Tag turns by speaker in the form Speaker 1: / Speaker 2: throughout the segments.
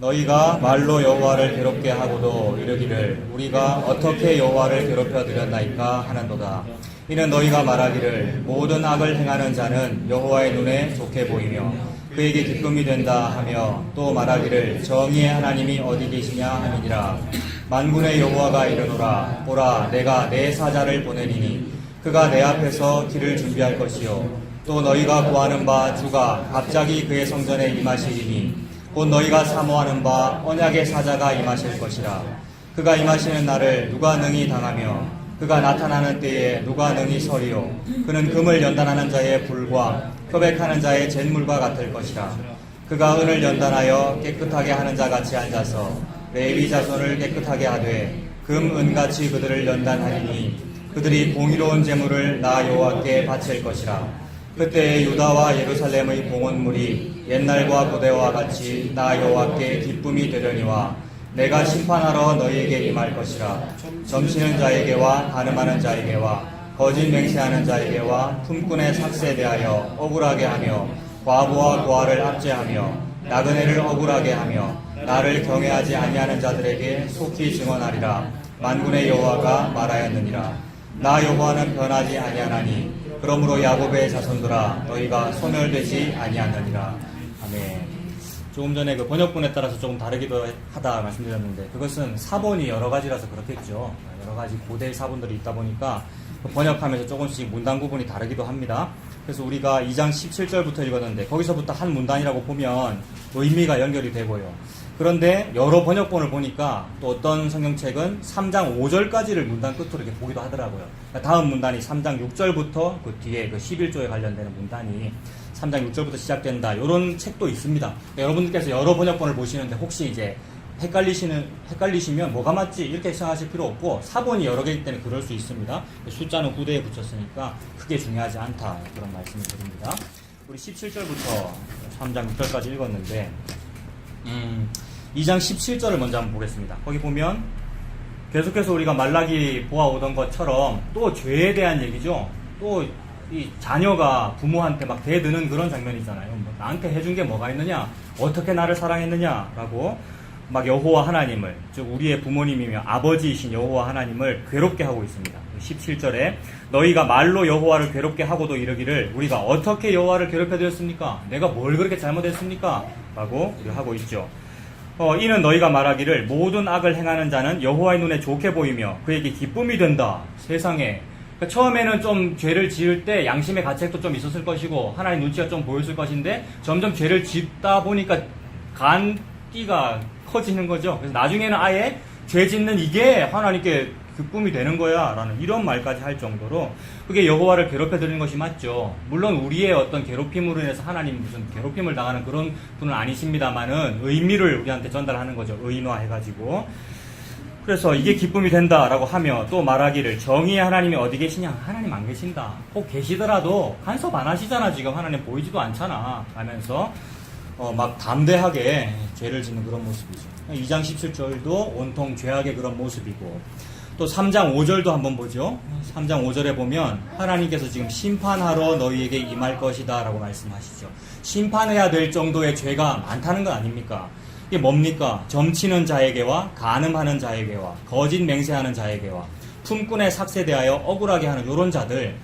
Speaker 1: 너희가 말로 여호와를 괴롭게 하고도 이르기를 우리가 어떻게 여호와를 괴롭혀 드렸나이까 하는도다. 이는 너희가 말하기를 모든 악을 행하는 자는 여호와의 눈에 좋게 보이며 그에게 기쁨이 된다 하며 또 말하기를 정의의 하나님이 어디 계시냐 함이니라. 만군의 여호와가 이르노라. 보라, 내가 내 사자를 보내리니 그가 내 앞에서 길을 준비할 것이요 또 너희가 구하는 바 주가 갑자기 그의 성전에 임하시리니 곧 너희가 사모하는 바 언약의 사자가 임하실 것이라. 그가 임하시는 날을 누가 능히 당하며 그가 나타나는 때에 누가 능히 서리요. 그는 금을 연단하는 자의 불과 표백하는 자의 잿물과 같을 것이라. 그가 은을 연단하여 깨끗하게 하는 자 같이 앉아서 레위 자손을 깨끗하게 하되 금 은같이 그들을 연단하리니 그들이 공의로운 제물을 나 여호와께 바칠 것이라. 그때 유다와 예루살렘의 봉헌물이 옛날과 고대와 같이 나 여호와께 기쁨이 되려니와 내가 심판하러 너희에게 임할 것이라. 점치는 자에게와 간음하는 자에게와 거짓 맹세하는 자에게와 품꾼의 삭세에 대하여 억울하게 하며 과부와 고아를 압제하며 나그네를 억울하게 하며 나를 경외하지 아니하는 자들에게 속히 증언하리라. 만군의 여호와가 말하였느니라. 나 여호와는 변하지 아니하나니 그러므로 야곱의 자손들아 너희가 소멸되지 아니하느니라. 아멘. 조금 전에 그 번역본에 따라서 조금 다르기도 하다 말씀드렸는데 그것은 사본이 여러 가지라서 그렇겠죠. 여러 가지 고대 사본들이 있다 보니까 번역하면서 조금씩 문단 구분이 다르기도 합니다. 그래서 우리가 2장 17절부터 읽었는데 거기서부터 한 문단이라고 보면 의미가 연결이 되고요. 그런데 여러 번역본을 보니까 또 어떤 성경책은 3장 5절까지를 문단 끝으로 이렇게 보기도 하더라고요. 다음 문단이 3장 6절부터 그 뒤에 그 11조에 관련되는 문단이 3장 6절부터 시작된다. 이런 책도 있습니다. 여러분들께서 여러 번역본을 보시는데 혹시 이제 헷갈리시면 뭐가 맞지? 이렇게 생각하실 필요 없고 사본이 여러 개이기 때문에 그럴 수 있습니다. 숫자는 9대에 붙였으니까 크게 중요하지 않다. 그런 말씀을 드립니다. 우리 17절부터 3장 6절까지 읽었는데 2장 17절을 먼저 한번 보겠습니다. 거기 보면 계속해서 우리가 말라기 보아오던 것처럼 또 죄에 대한 얘기죠. 또 이 자녀가 부모한테 막 대드는 그런 장면이잖아요. 뭐 나한테 해준 게 뭐가 있느냐? 어떻게 나를 사랑했느냐라고 막 여호와 하나님을, 즉 우리의 부모님이며 아버지이신 여호와 하나님을 괴롭게 하고 있습니다. 17절에 너희가 말로 여호와를 괴롭게 하고도 이르기를 우리가 어떻게 여호와를 괴롭혀 드렸습니까? 내가 뭘 그렇게 잘못했습니까? 라고 하고 있죠. 이는 너희가 말하기를 모든 악을 행하는 자는 여호와의 눈에 좋게 보이며 그에게 기쁨이 된다. 세상에. 그러니까 처음에는 좀 죄를 지을 때 양심의 가책도 좀 있었을 것이고 하나님 눈치가 좀 보였을 것인데 점점 죄를 짓다 보니까 간기가 커지는 거죠. 그래서 나중에는 아예 죄 짓는 이게 하나님께 기쁨이 되는 거야 라는 이런 말까지 할 정도로 그게 여호와를 괴롭혀 드리는 것이 맞죠. 물론 우리의 어떤 괴롭힘으로 인해서 하나님 무슨 괴롭힘을 당하는 그런 분은 아니십니다만은 의미를 우리한테 전달하는 거죠. 의인화해가지고. 그래서 이게 기쁨이 된다라고 하며 또 말하기를 정의의 하나님이 어디 계시냐? 하나님 안 계신다. 꼭 계시더라도 간섭 안 하시잖아. 지금 하나님 보이지도 않잖아 하면서 막 담대하게 죄를 짓는 그런 모습이죠. 2장 17절도 온통 죄악의 그런 모습이고 또 3장 5절도 한번 보죠. 3장 5절에 보면 하나님께서 지금 심판하러 너희에게 임할 것이다 라고 말씀하시죠. 심판해야 될 정도의 죄가 많다는 건 아닙니까? 이게 뭡니까? 점치는 자에게와 간음하는 자에게와 거짓 맹세하는 자에게와 품꾼의 삭세에 대하여 억울하게 하는 이런 자들,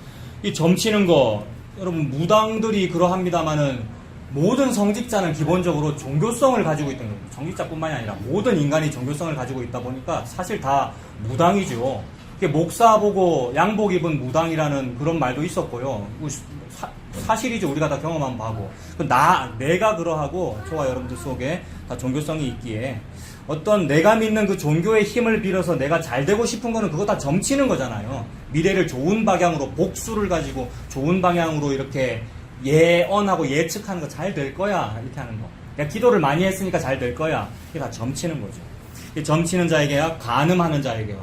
Speaker 1: 이 점치는 거 여러분 무당들이 그러합니다마는 모든 성직자는 기본적으로 종교성을 가지고 있던 거예요. 성직자뿐만이 아니라 모든 인간이 종교성을 가지고 있다 보니까 사실 다 무당이죠. 목사 보고 양복 입은 무당이라는 그런 말도 있었고요. 사실이죠. 우리가 다 경험한 바고. 내가 그러하고 저와 여러분들 속에 다 종교성이 있기에 어떤 내가 믿는 그 종교의 힘을 빌어서 내가 잘 되고 싶은 거는 그거 다 점치는 거잖아요. 미래를 좋은 방향으로 복수를 가지고 좋은 방향으로 이렇게 예언하고 예측하는 거 잘 될 거야 이렇게 하는 거. 내가 기도를 많이 했으니까 잘 될 거야. 이게 다 점치는 거죠. 점치는 자에게와 간음하는 자에게와.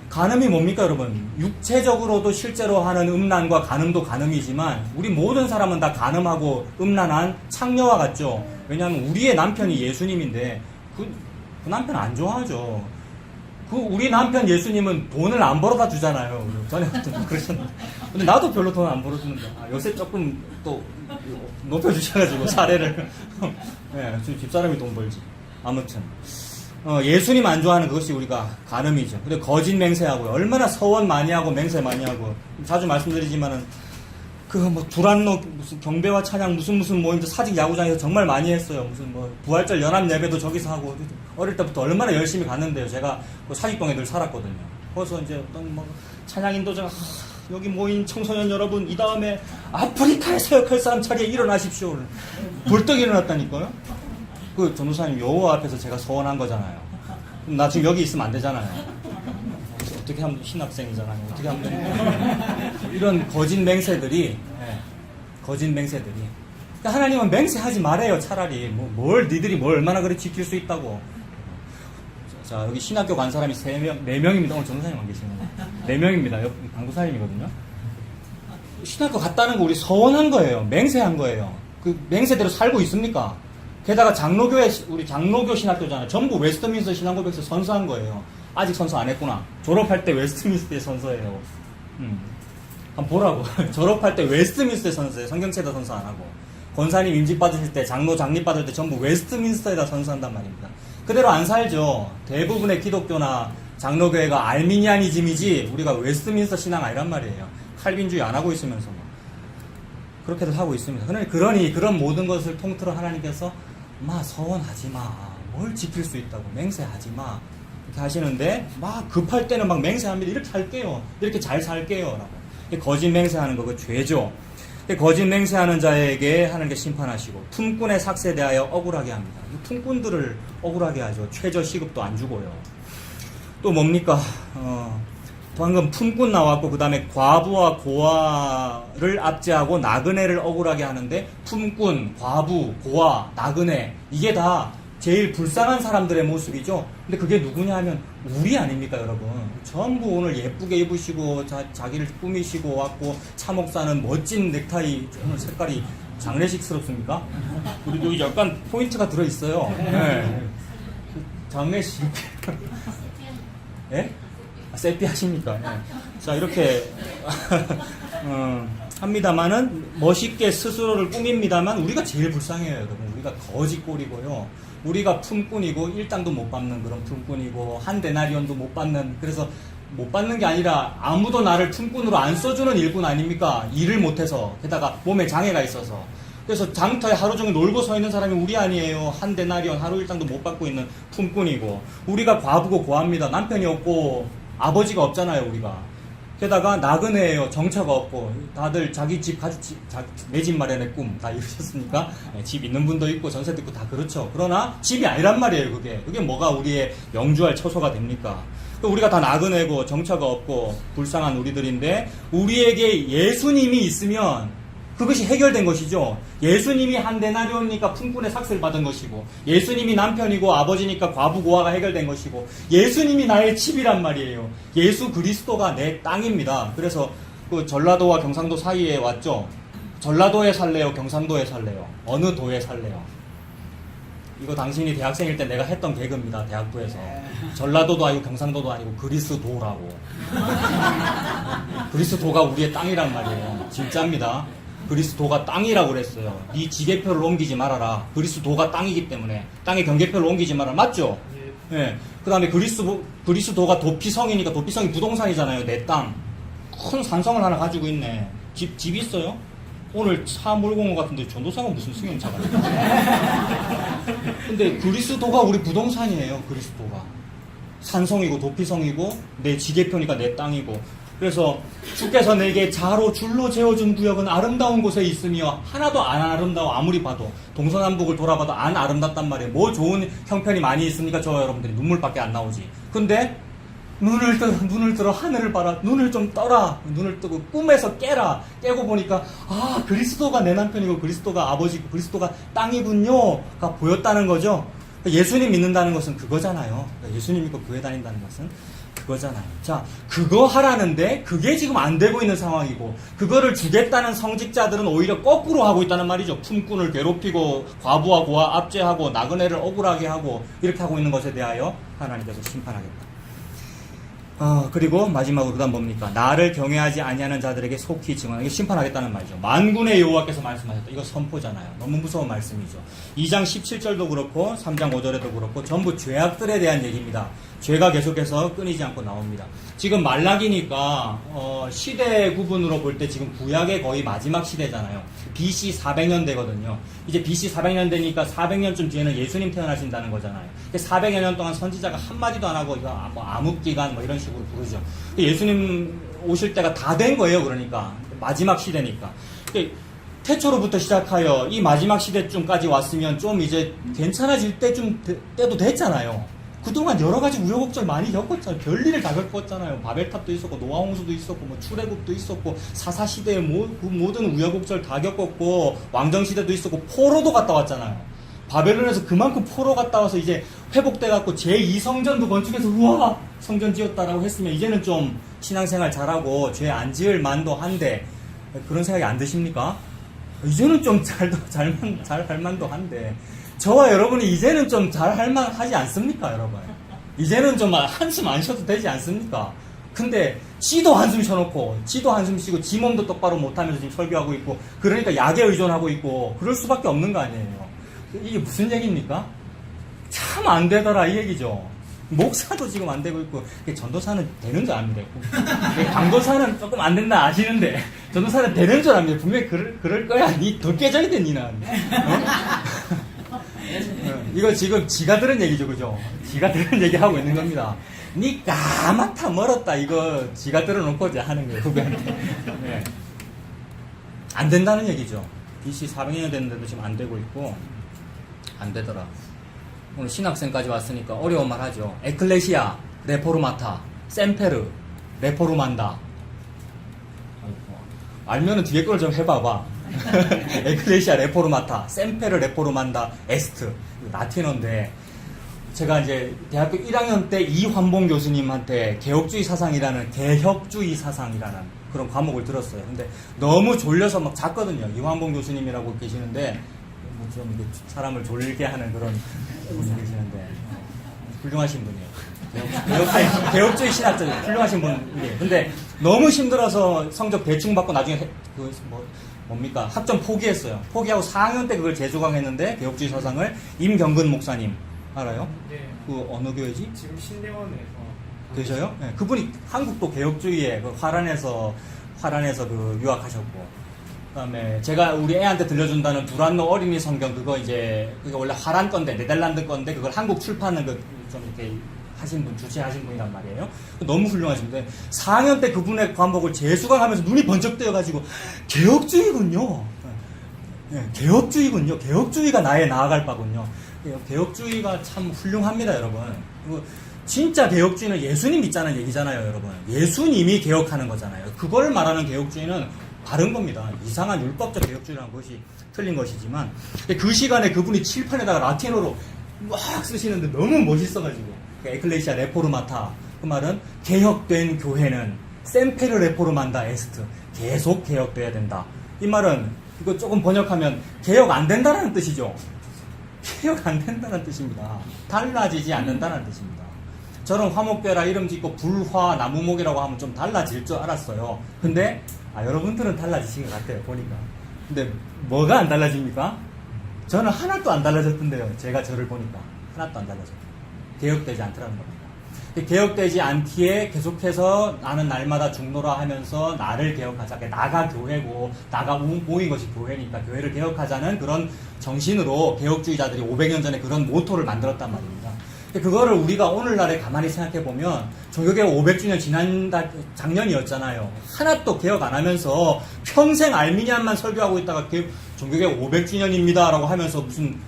Speaker 1: 간음이 뭡니까 여러분? 육체적으로도 실제로 하는 음란과 간음도 간음이지만 우리 모든 사람은 다 간음하고 음란한 창녀와 같죠. 왜냐하면 우리의 남편이 예수님인데 그 남편 안 좋아하죠. 우리 남편 예수님은 돈을 안 벌어다 주잖아요. 전에 그러셨는데. 근데 나도 별로 돈 안 벌어주는데. 요새 조금 또 높여주셔가지고, 사례를. 네, 지금 집사람이 돈 벌지. 아무튼 예수님 안 좋아하는 그것이 우리가 간음이죠. 근데 거짓 맹세하고요. 얼마나 서원 많이 하고 맹세 많이 하고 자주 말씀드리지만은 그 뭐 두란노 무슨 경배와 찬양 무슨 모임도 사직 야구장에서 정말 많이 했어요. 무슨 뭐 부활절 연합 예배도 저기서 하고 어릴 때부터 얼마나 열심히 갔는데요. 제가 그 사직동에 늘 살았거든요. 거기서 이제 어떤 뭐 찬양 인도자 여기 모인 청소년 여러분 이 다음에 아프리카에 사역할 사람 자리에 일어나십시오. 벌떡 일어났다니까요. 그 전도사님 여호와 앞에서 제가 서원한 거잖아요. 그럼 나 지금 여기 있으면 안 되잖아요. 어떻게 하면 신학생이잖아요. 어떻게 하면 이런 거짓 맹세들이 거짓 맹세들이 그러니까 하나님은 맹세하지 말아요. 차라리 뭘 니들이 뭘 얼마나 그래 지킬 수 있다고. 자 여기 신학교 간 사람이 4명입니다. 오늘 전도사님 안 계시네요. 4명입니다. 강도사님이거든요. 신학교 갔다는 거 우리 서원한 거예요. 맹세한 거예요. 그 맹세대로 살고 있습니까? 게다가 장로교회 우리 장로교 신학교잖아요. 전부 웨스트민스터 신앙고백에서 선서한 거예요. 아직 선서 안 했구나. 졸업할 때 웨스트민스터에 선서해요. 한번 보라고. 졸업할 때 웨스트민스터에 선서해요. 성경책에다 선서 안 하고. 권사님 임직 받으실 때 장로 장립 받을 때 전부 웨스트민스터에다 선서한단 말입니다. 그대로 안 살죠. 대부분의 기독교나 장로교회가 알미니아니즘이지 우리가 웨스트민스터 신앙 아니란 말이에요. 칼빈주의 안 하고 있으면서 그렇게들 하고 있습니다. 그러니 그런 모든 것을 통틀어 하나님께서 서원하지 마. 뭘 지킬 수 있다고 맹세하지 마. 이렇게 하시는데 막 급할 때는 막 맹세합니다. 이렇게 할게요. 이렇게 잘 살게요. 라고. 거짓 맹세하는 거 그 죄죠. 거짓 맹세하는 자에게 하나님께 심판하시고 품꾼의 삭세에 대하여 억울하게 합니다. 품꾼들을 억울하게 하죠. 최저 시급도 안 주고요. 또 뭡니까? 방금 품꾼 나왔고 그 다음에 과부와 고아를 압제하고 나그네를 억울하게 하는데 품꾼, 과부, 고아, 나그네 이게 다 제일 불쌍한 사람들의 모습이죠. 근데 그게 누구냐 하면 우리 아닙니까 여러분. 전부 오늘 예쁘게 입으시고 자기를 꾸미시고 왔고 차목사는 멋진 넥타이 오늘 색깔이 장례식스럽습니까? 그리고 여기 약간 포인트가 들어있어요. 네. 장례식 예? 세피 하십니까? 네. 자 이렇게 합니다만은 멋있게 스스로를 꾸밉니다만 우리가 제일 불쌍해요 여러분. 우리가 거지꼴이고요. 우리가 품꾼이고 일당도 못 받는 그런 품꾼이고 한 데나리온도 못 받는 그래서 못 받는 게 아니라 아무도 나를 품꾼으로 안 써주는 일꾼 아닙니까? 일을 못해서 게다가 몸에 장애가 있어서 그래서 장터에 하루 종일 놀고 서 있는 사람이 우리 아니에요. 한 데나리온 하루 일당도 못 받고 있는 품꾼이고 우리가 과부고 고아입니다. 남편이 없고 아버지가 없잖아요 우리가. 게다가 나그네예요. 정처가 없고 다들 자기 집 내 집 마련의 꿈 다 이루셨습니까? 네, 집 있는 분도 있고 전세도 있고 다 그렇죠. 그러나 집이 아니란 말이에요. 그게 뭐가 우리의 영주할 처소가 됩니까? 우리가 다 나그네고 정처가 없고 불쌍한 우리들인데 우리에게 예수님이 있으면 그것이 해결된 것이죠. 예수님이 한 데나리온이니까 품꾼의 삭세를 받은 것이고 예수님이 남편이고 아버지니까 과부 고아가 해결된 것이고 예수님이 나의 집이란 말이에요. 예수 그리스도가 내 땅입니다. 그래서 그 전라도와 경상도 사이에 왔죠. 전라도에 살래요? 경상도에 살래요? 어느 도에 살래요? 이거 당신이 대학생일 때 내가 했던 개그입니다. 대학부에서. 전라도도 아니고 경상도도 아니고 그리스도라고. 그리스도가 우리의 땅이란 말이에요. 진짜입니다. 그리스도가 땅이라고 그랬어요. 네 지계표를 옮기지 말아라. 그리스도가 땅이기 때문에 땅의 경계표를 옮기지 말아라. 맞죠? 예. 그 다음에 그리스도가 도피성이니까 도피성이 부동산이잖아요. 내 땅. 큰 산성을 하나 가지고 있네. 집 있어요? 오늘 차 몰고 온 것 같은데 전도사가 무슨 승용차가 근데 그리스도가 우리 부동산이에요. 그리스도가 산성이고 도피성이고 내 지계표니까 내 땅이고. 그래서 주께서 내게 자로 줄로 재워준 구역은 아름다운 곳에 있으며 하나도 안 아름다워. 아무리 봐도 동서남북을 돌아봐도 안 아름답단 말이에요. 뭐 좋은 형편이 많이 있습니까? 저 여러분들이 눈물밖에 안 나오지. 근데 눈을 들어 하늘을 봐라. 눈을 좀 떠라. 눈을 뜨고 꿈에서 깨고 보니까 그리스도가 내 남편이고 그리스도가 아버지고 그리스도가 땅이군요가 보였다는 거죠. 예수님 믿는다는 것은 그거잖아요. 예수님 믿고 교회 다닌다는 것은 그거잖아요. 자, 그거 하라는데 그게 지금 안 되고 있는 상황이고 그거를 주겠다는 성직자들은 오히려 거꾸로 하고 있다는 말이죠. 품꾼을 괴롭히고 과부와 고아 압제하고 나그네를 억울하게 하고 이렇게 하고 있는 것에 대하여 하나님께서 심판하겠다. 그리고 마지막으로 그다음 뭡니까? 나를 경외하지 아니하는 자들에게 속히 증언하게 심판하겠다는 말이죠. 만군의 여호와께서 말씀하셨다. 이거 선포잖아요. 너무 무서운 말씀이죠. 2장 17절도 그렇고 3장 5절에도 그렇고 전부 죄악들에 대한 얘기입니다. 죄가 계속해서 끊이지 않고 나옵니다. 지금 말라기니까 시대 구분으로 볼 때 지금 구약의 거의 마지막 시대잖아요. BC 400년대거든요. 이제 BC 400년대니까 400년쯤 뒤에는 예수님 태어나신다는 거잖아요. 400여 년 동안 선지자가 한마디도 안 하고 이거 뭐 암흑기간 뭐 이런 식으로 부르죠. 예수님 오실 때가 다 된 거예요. 그러니까 마지막 시대니까. 태초로부터 시작하여 이 마지막 시대쯤까지 왔으면 좀 이제 괜찮아질 때도 됐잖아요. 그동안 여러 가지 우여곡절 많이 겪었잖아요. 별일을 다 겪었잖아요. 바벨탑도 있었고, 노아홍수도 있었고, 뭐 출애굽도 있었고, 사사시대의 모든 우여곡절 다 겪었고, 왕정시대도 있었고, 포로도 갔다 왔잖아요. 바벨론에서 그만큼 포로 갔다 와서 이제 회복돼갖고 제2성전도 건축해서 우와! 성전 지었다라고 했으면 이제는 좀 신앙생활 잘하고 죄 안 지을 만도 한데, 그런 생각이 안 드십니까? 이제는 좀 잘할 만도 한데, 저와 여러분이 이제는 좀 잘할 만하지 않습니까, 여러분? 이제는 좀 한숨 안 쉬어도 되지 않습니까? 근데 지도 한숨 쉬어놓고 지도 한숨 쉬고 지 몸도 똑바로 못하면서 지금 설교하고 있고 그러니까 약에 의존하고 있고 그럴 수밖에 없는 거 아니에요. 이게 무슨 얘기입니까? 참 안 되더라 이 얘기죠. 목사도 지금 안 되고 있고 전도사는 되는 줄 압니다. 강도사는 조금 안 된다 아시는데 전도사는 되는 줄 압니다. 분명히 그럴 거야. 니 더 깨져야 돼 니는. 이거 지금 지가 들은 얘기죠, 그죠? 지가 들은 얘기 하고 있는 겁니다. 니 까맣다 멀었다 이거 지가 들어놓고 이제 하는 거예요, 후배한테. 네. 안 된다는 얘기죠. BC 400년 됐는데도 지금 안 되고 있고 안 되더라. 오늘 신학생까지 왔으니까 어려운 말 하죠. 에클레시아, 레포르마타, 셈페르, 레포르만다. 알면은 뒤에 걸 좀 해봐봐. 에클레시아 레포르마타, 셈페르 레포르만다, 에스트. 라틴어인데, 제가 이제 대학교 1학년 때 이환봉 교수님한테 개혁주의 사상이라는 그런 과목을 들었어요. 근데 너무 졸려서 막 잤거든요. 이환봉 교수님이라고 계시는데, 뭐 좀 이렇게 사람을 졸게 하는 그런 분이 계시는데, 훌륭하신 분이에요. 개혁주의 신학자 훌륭하신 분이에요. 근데 너무 힘들어서 성적 대충 받고 나중에 뭡니까? 학점 포기했어요. 포기하고 4학년 때 그걸 재조강했는데 개혁주의 사상을 임경근 목사님 알아요?
Speaker 2: 네.
Speaker 1: 그 어느 교회지?
Speaker 2: 지금 신대원에서
Speaker 1: 계셔요? 네. 그분이 한국도 개혁주의에 그 화란에서 그 유학하셨고, 그다음에 제가 우리 애한테 들려준다는 두란노 어린이 성경 그거 이제 그게 원래 화란 건데 네덜란드 건데 그걸 한국 출판은 좀 이렇게 주최하신 분이란 말이에요. 너무 훌륭하신데 4학년 때 그분의 과목을 재수강하면서 눈이 번쩍 뜨여가지고 개혁주의군요. 네, 개혁주의군요. 개혁주의가 나의 나아갈 바군요. 개혁주의가 참 훌륭합니다, 여러분. 진짜 개혁주의는 예수님 믿자는 얘기잖아요, 여러분. 예수님이 개혁하는 거잖아요. 그걸 말하는 개혁주의는 바른 겁니다. 이상한 율법적 개혁주의라는 것이 틀린 것이지만 그 시간에 그분이 칠판에다가 라틴어로 막 쓰시는데 너무 멋있어가지고 에클레시아 레포르마타 그 말은 개혁된 교회는 셈페르 레포르만다 에스트 계속 개혁돼야 된다. 이 말은 이거 조금 번역하면 개혁 안 된다는 뜻이죠. 개혁 안 된다는 뜻입니다. 달라지지 않는다는 뜻입니다. 저는 화목되라 이름 짓고 불화 나무목이라고 하면 좀 달라질 줄 알았어요. 근데 여러분들은 달라지신 것 같아요, 보니까. 근데 뭐가 안 달라집니까? 저는 하나도 안 달라졌던데요. 제가 저를 보니까 하나도 안 달라졌어요. 개혁되지 않더라는 겁니다. 개혁되지 않기에 계속해서 나는 날마다 중노라 하면서 나를 개혁하자. 나가 교회고 나가 모인 것이 교회니까 교회를 개혁하자는 그런 정신으로 개혁주의자들이 500년 전에 그런 모토를 만들었단 말입니다. 그거를 우리가 오늘날에 가만히 생각해보면 종교개혁 500주년 작년이었잖아요. 하나도 개혁 안 하면서 평생 알미니안만 설교하고 있다가 종교개혁 500주년입니다 라고 하면서 무슨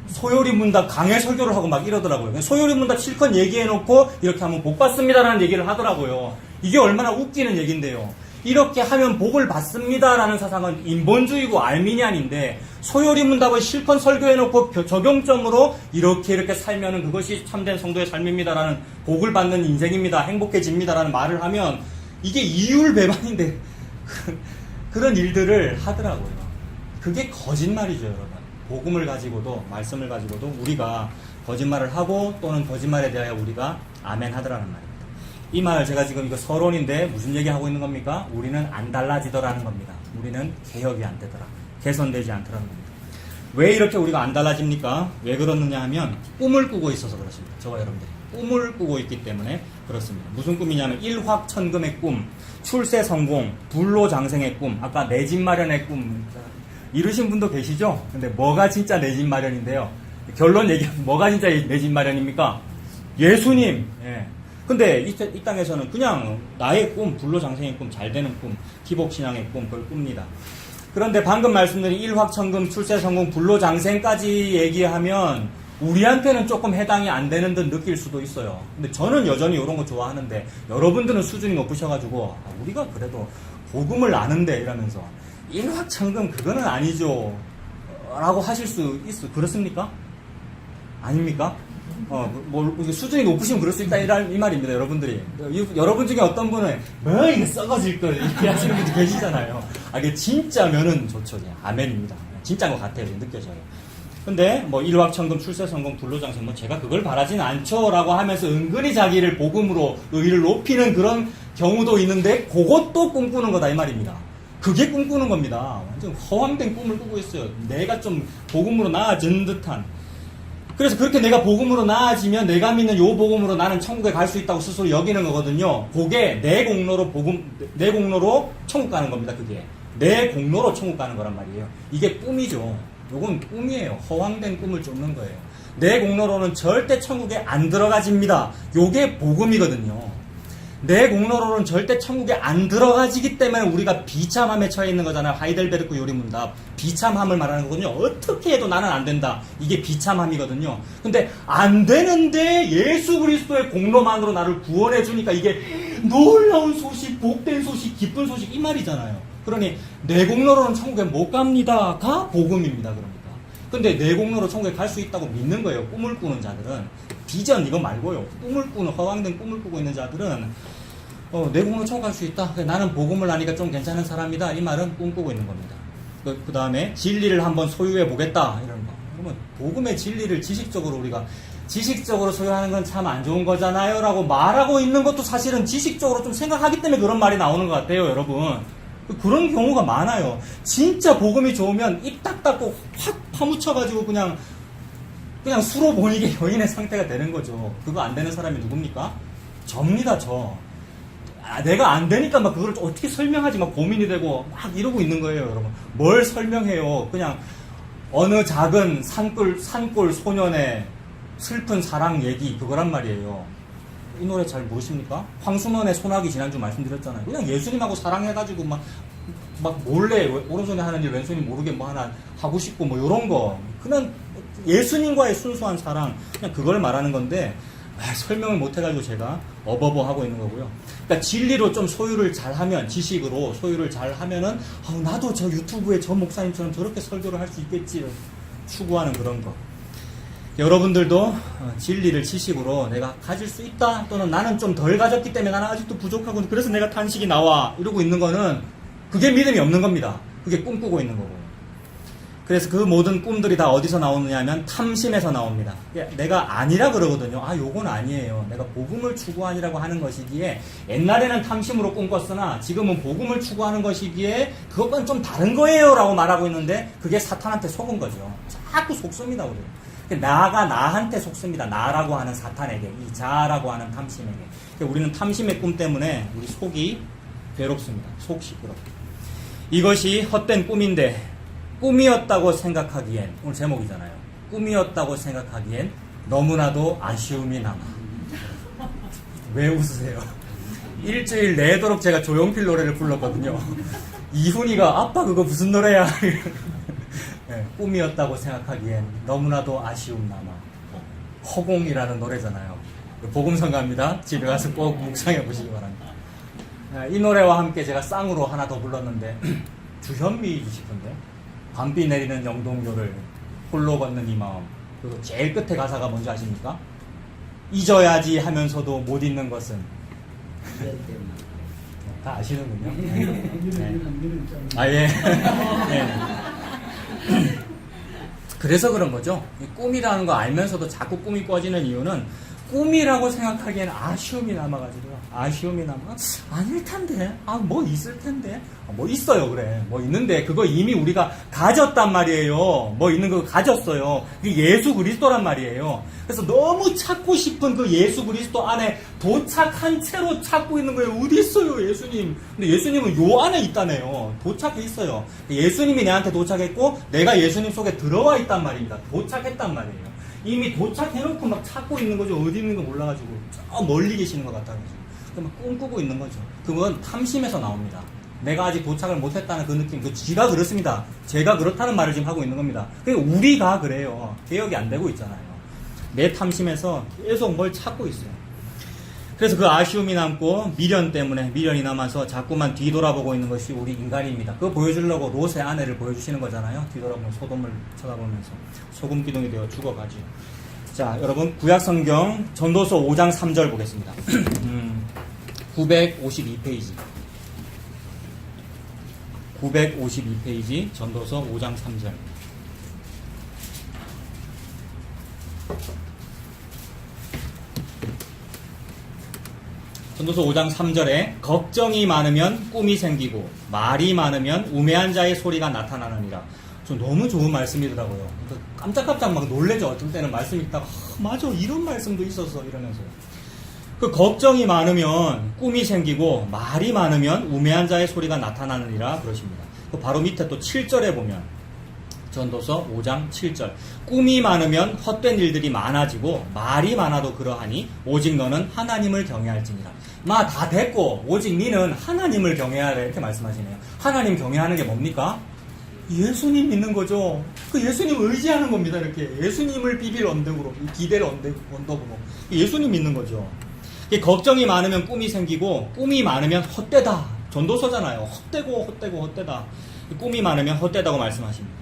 Speaker 1: 소요리 문답 강해 설교를 하고 막 이러더라고요. 소요리 문답 실컷 얘기해놓고 이렇게 하면 복 받습니다라는 얘기를 하더라고요. 이게 얼마나 웃기는 얘기인데요. 이렇게 하면 복을 받습니다라는 사상은 인본주의고 알미니안인데 소요리 문답을 실컷 설교해놓고 적용점으로 이렇게 살면은 그것이 참된 성도의 삶입니다라는 복을 받는 인생입니다. 행복해집니다라는 말을 하면 이게 이율배반인데 그런 일들을 하더라고요. 그게 거짓말이죠, 여러분. 복음을 가지고도 말씀을 가지고도 우리가 거짓말을 하고 또는 거짓말에 대하여 우리가 아멘 하더라는 말입니다. 이 말 제가 지금 이거 서론인데 무슨 얘기하고 있는 겁니까? 우리는 안 달라지더라는 겁니다. 우리는 개혁이 안 되더라. 개선되지 않더라는 겁니다. 왜 이렇게 우리가 안 달라집니까? 왜 그러느냐 하면 꿈을 꾸고 있어서 그렇습니다. 저와 여러분들이 꿈을 꾸고 있기 때문에 그렇습니다. 무슨 꿈이냐면 일확천금의 꿈, 출세 성공, 불로장생의 꿈, 아까 내 집 마련의 꿈 이루신 분도 계시죠? 근데 뭐가 진짜 내 집 마련인데요? 결론 얘기하면 뭐가 진짜 내 집 마련입니까? 예수님. 예. 근데 이 땅에서는 그냥 나의 꿈, 불로장생의 꿈, 잘되는 꿈, 기복신앙의 꿈, 그걸 꿉니다. 그런데 방금 말씀드린 일확천금, 출세성공, 불로장생까지 얘기하면 우리한테는 조금 해당이 안 되는 듯 느낄 수도 있어요. 근데 저는 여전히 이런 거 좋아하는데 여러분들은 수준이 높으셔가지고 우리가 그래도 복음을 아는데 이러면서 일확천금 그거는 아니죠 라고 하실 수 있어. 그렇습니까? 아닙니까? 수준이 높으시면 그럴 수 있다, 이 말입니다, 여러분들이. 여러분 중에 어떤 분은, 이게 썩어질 거, 이렇게 하시는 분도 계시잖아요. 이게 진짜면은 좋죠. 아멘입니다. 진짜인 것 같아요. 느껴져요. 근데, 일확천금, 출세성공, 불로장생, 제가 그걸 바라진 않죠. 라고 하면서 은근히 자기를 복음으로 의의를 높이는 그런 경우도 있는데, 그것도 꿈꾸는 거다, 이 말입니다. 그게 꿈꾸는 겁니다. 완전 허황된 꿈을 꾸고 있어요. 내가 좀 복음으로 나아진 듯한. 그래서 그렇게 내가 복음으로 나아지면 내가 믿는 요 복음으로 나는 천국에 갈 수 있다고 스스로 여기는 거거든요. 그게 내 공로로 천국 가는 겁니다. 그게 내 공로로 천국 가는 거란 말이에요. 이게 꿈이죠. 요건 꿈이에요. 허황된 꿈을 쫓는 거예요. 내 공로로는 절대 천국에 안 들어가집니다. 요게 복음이거든요. 내 공로로는 절대 천국에 안 들어가지기 때문에 우리가 비참함에 처해 있는 거잖아요. 하이델베르크 요리문답. 비참함을 말하는 거거든요. 어떻게 해도 나는 안 된다. 이게 비참함이거든요. 근데 안 되는데 예수 그리스도의 공로만으로 나를 구원해 주니까 이게 놀라운 소식, 복된 소식, 기쁜 소식 이 말이잖아요. 그러니 내 공로로는 천국에 못 갑니다가 복음입니다. 그러니까. 근데 내 공로로 천국에 갈 수 있다고 믿는 거예요. 꿈을 꾸는 자들은. 비전 이거 말고요. 꿈을 꾸는 허황된 꿈을 꾸고 있는 자들은 내 공로 천국 갈 수 있다. 나는 복음을 아니까 좀 괜찮은 사람이다. 이 말은 꿈꾸고 있는 겁니다. 그 다음에 진리를 한번 소유해 보겠다. 이런 거. 그러면 복음의 진리를 지식적으로 소유하는 건 참 안 좋은 거잖아요. 라고 말하고 있는 것도 사실은 지식적으로 좀 생각하기 때문에 그런 말이 나오는 것 같아요. 여러분. 그런 경우가 많아요. 진짜 복음이 좋으면 입 딱 닫고 확 파묻혀가지고 그냥 수로 보니게 여인의 상태가 되는 거죠. 그거 안 되는 사람이 누굽니까? 접니다, 저. 내가 안 되니까 그걸 어떻게 설명하지 고민이 되고 막 이러고 있는 거예요, 여러분. 뭘 설명해요? 그냥 어느 작은 산골 소년의 슬픈 사랑 얘기, 그거란 말이에요. 이 노래 잘 모르십니까? 황순원의 소나기 지난주 말씀드렸잖아요. 그냥 예수님하고 사랑해가지고 막 몰래 오른손에 하는 일 왼손이 모르게 하나 하고 싶고 요런 거. 그냥 예수님과의 순수한 사랑, 그냥 그걸 말하는 건데, 설명을 못해가지고 제가 어버버 하고 있는 거고요. 그러니까 진리로 좀 소유를 잘하면, 지식으로 소유를 잘하면은, 나도 저 유튜브에 저 목사님처럼 저렇게 설교를 할 수 있겠지. 추구하는 그런 거. 여러분들도 진리를 지식으로 내가 가질 수 있다, 또는 나는 좀 덜 가졌기 때문에 나는 아직도 부족하고, 그래서 내가 탄식이 나와. 이러고 있는 거는, 그게 믿음이 없는 겁니다. 그게 꿈꾸고 있는 거고. 그래서 그 모든 꿈들이 다 어디서 나오느냐 하면 탐심에서 나옵니다. 내가 아니라 그러거든요. 요건 아니에요. 내가 복음을 추구하니라고 하는 것이기에, 옛날에는 탐심으로 꿈꿨으나 지금은 복음을 추구하는 것이기에 그것과는 좀 다른 거예요 라고 말하고 있는데, 그게 사탄한테 속은 거죠. 자꾸 속습니다, 우리. 나가 나한테 속습니다. 나라고 하는 사탄에게, 이 자라고 하는 탐심에게. 우리는 탐심의 꿈 때문에 우리 속이 괴롭습니다. 속 시끄럽고. 이것이 헛된 꿈인데, 꿈이었다고 생각하기엔, 오늘 제목이잖아요. 꿈이었다고 생각하기엔 너무나도 아쉬움이 남아. 왜 웃으세요? 일주일 내도록 제가 조용필 노래를 불렀거든요. 이훈이가 아빠 그거 무슨 노래야? 네, 꿈이었다고 생각하기엔 너무나도 아쉬움 남아. 허공이라는 노래잖아요. 복음성가입니다. 집에 가서 꼭 묵상해 보시기 바랍니다. 이 노래와 함께 제가 쌍으로 하나 더 불렀는데, 주현미이시던데, 밤비 내리는 영동교를 홀로 걷는 이 마음. 그리고 제일 끝에 가사가 뭔지 아십니까? 잊어야지 하면서도 못 잊는 것은. 다 아시는군요. 네. 예. 네. 그래서 그런 거죠. 이 꿈이라는 거 알면서도 자꾸 꿈이 꿔지는 이유는
Speaker 2: 꿈이라고 생각하기에는 아쉬움이 남아가지고요. 아쉬움이 남아? 아닐 텐데. 뭐 있을 텐데. 뭐 있어요, 그래. 뭐 있는데, 그거 이미 우리가 가졌단 말이에요. 뭐 있는 거 가졌어요. 그게 예수 그리스도란 말이에요. 그래서 너무 찾고 싶은 그 예수 그리스도 안에 도착한 채로 찾고 있는 거예요. 어디 있어요, 예수님? 근데 예수님은 요 안에 있다네요. 도착해 있어요. 예수님이 내한테 도착했고, 내가 예수님 속에 들어와 있단 말입니다. 도착했단 말이에요. 이미 도착해놓고 막 찾고 있는 거죠. 어디 있는 거 몰라가지고 저 멀리 계시는 것 같아가지고 막 꿈꾸고 있는 거죠. 그건 탐심에서 나옵니다. 내가 아직 도착을 못했다는 그 느낌, 그 지가 그렇습니다. 제가 그렇다는 말을 지금 하고 있는 겁니다. 그러니까 우리가 그래요. 개혁이 안 되고 있잖아요. 내 탐심에서 계속 뭘 찾고 있어요. 그래서 그 아쉬움이 남고 미련이 남아서 자꾸만 뒤돌아보고 있는 것이 우리 인간입니다. 그거 보여주려고 롯의 아내를 보여주시는 거잖아요. 뒤돌아보면 소돔을 쳐다보면서 소금 기둥이 되어 죽어가죠. 자, 여러분 구약성경 전도서 5장 3절 보겠습니다. 952페이지 952페이지 전도서 5장 3절. 전도서 5장 3절에 걱정이 많으면 꿈이 생기고 말이 많으면 우매한 자의 소리가 나타나느니라. 좀 너무 좋은 말씀이더라고요. 깜짝깜짝 막 놀래죠. 어떤 때는 말씀 읽다가 맞아 이런 말씀도 있었어 이러면서. 그 걱정이 많으면 꿈이 생기고 말이 많으면 우매한 자의 소리가 나타나느니라 그러십니다. 그 바로 밑에 또 7절에 보면 전도서 5장 7절. 꿈이 많으면 헛된 일들이 많아지고 말이 많아도 그러하니 오직 너는 하나님을 경외할지니라. 다 됐고 오직 너는 하나님을 경외하라 이렇게 말씀하시네요. 하나님 경외하는 게 뭡니까? 예수님 믿는 거죠. 그 예수님 의지하는 겁니다. 이렇게 예수님을 비빌 언덕으로, 기댈 언덕으로 예수님 믿는 거죠. 걱정이 많으면 꿈이 생기고 꿈이 많으면 헛되다. 전도서잖아요. 헛되다. 꿈이 많으면 헛되다고 말씀하십니다.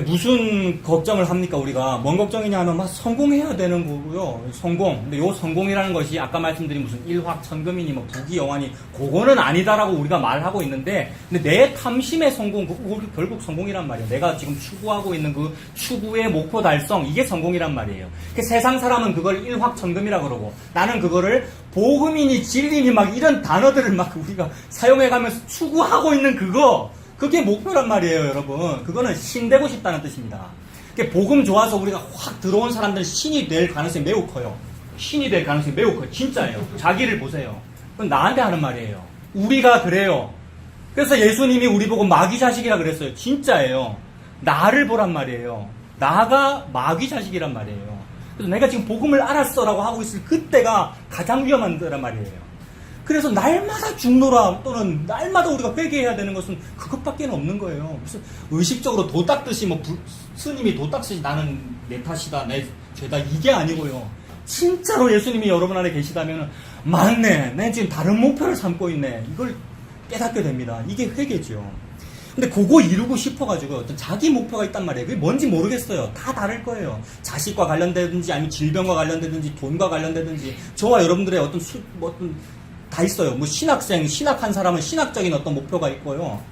Speaker 2: 무슨 걱정을 합니까, 우리가? 뭔 걱정이냐 하면 막 성공해야 되는 거고요. 성공. 근데 요 성공이라는 것이 아까 말씀드린 무슨 일확천금이니 뭐 부귀영화니 그거는 아니다라고 우리가 말하고 있는데, 근데 내 탐심의 성공, 그거 결국 성공이란 말이에요. 내가 지금 추구하고 있는 그 추구의 목표 달성, 이게 성공이란 말이에요. 세상 사람은 그걸 일확천금이라 그러고, 나는 그거를 복음이니 진리니 막 이런 단어들을 막 우리가 사용해가면서 추구하고 있는 그게 목표란 말이에요, 여러분. 그거는 신 되고 싶다는 뜻입니다. 복음 좋아서 우리가 확 들어온 사람들은 신이 될 가능성이 매우 커요. 신이 될 가능성이 매우 커요. 진짜예요. 자기를 보세요. 그건 나한테 하는 말이에요. 우리가 그래요. 그래서 예수님이 우리 보고 마귀 자식이라 그랬어요. 진짜예요. 나를 보란 말이에요. 나가 마귀 자식이란 말이에요. 그래서 내가 지금 복음을 알았어라고 하고 있을 그때가 가장 위험한 데란 말이에요. 그래서 날마다 중노라 또는 날마다 우리가 회개해야 되는 것은 그것밖에 없는 거예요. 무슨 의식적으로 도 닦듯이 스님이 도 닦듯이 나는 내 탓이다, 내 죄다 이게 아니고요. 진짜로 예수님이 여러분 안에 계시다면 맞네, 내 지금 다른 목표를 삼고 있네. 이걸 깨닫게 됩니다. 이게 회개죠. 근데 그거 이루고 싶어가지고 어떤 자기 목표가 있단 말이에요. 그게 뭔지 모르겠어요. 다 다를 거예요. 자식과 관련되든지 아니면 질병과 관련되든지 돈과 관련되든지 저와 여러분들의 어떤 다 있어요. 신학생, 신학한 사람은 신학적인 어떤 목표가 있고요.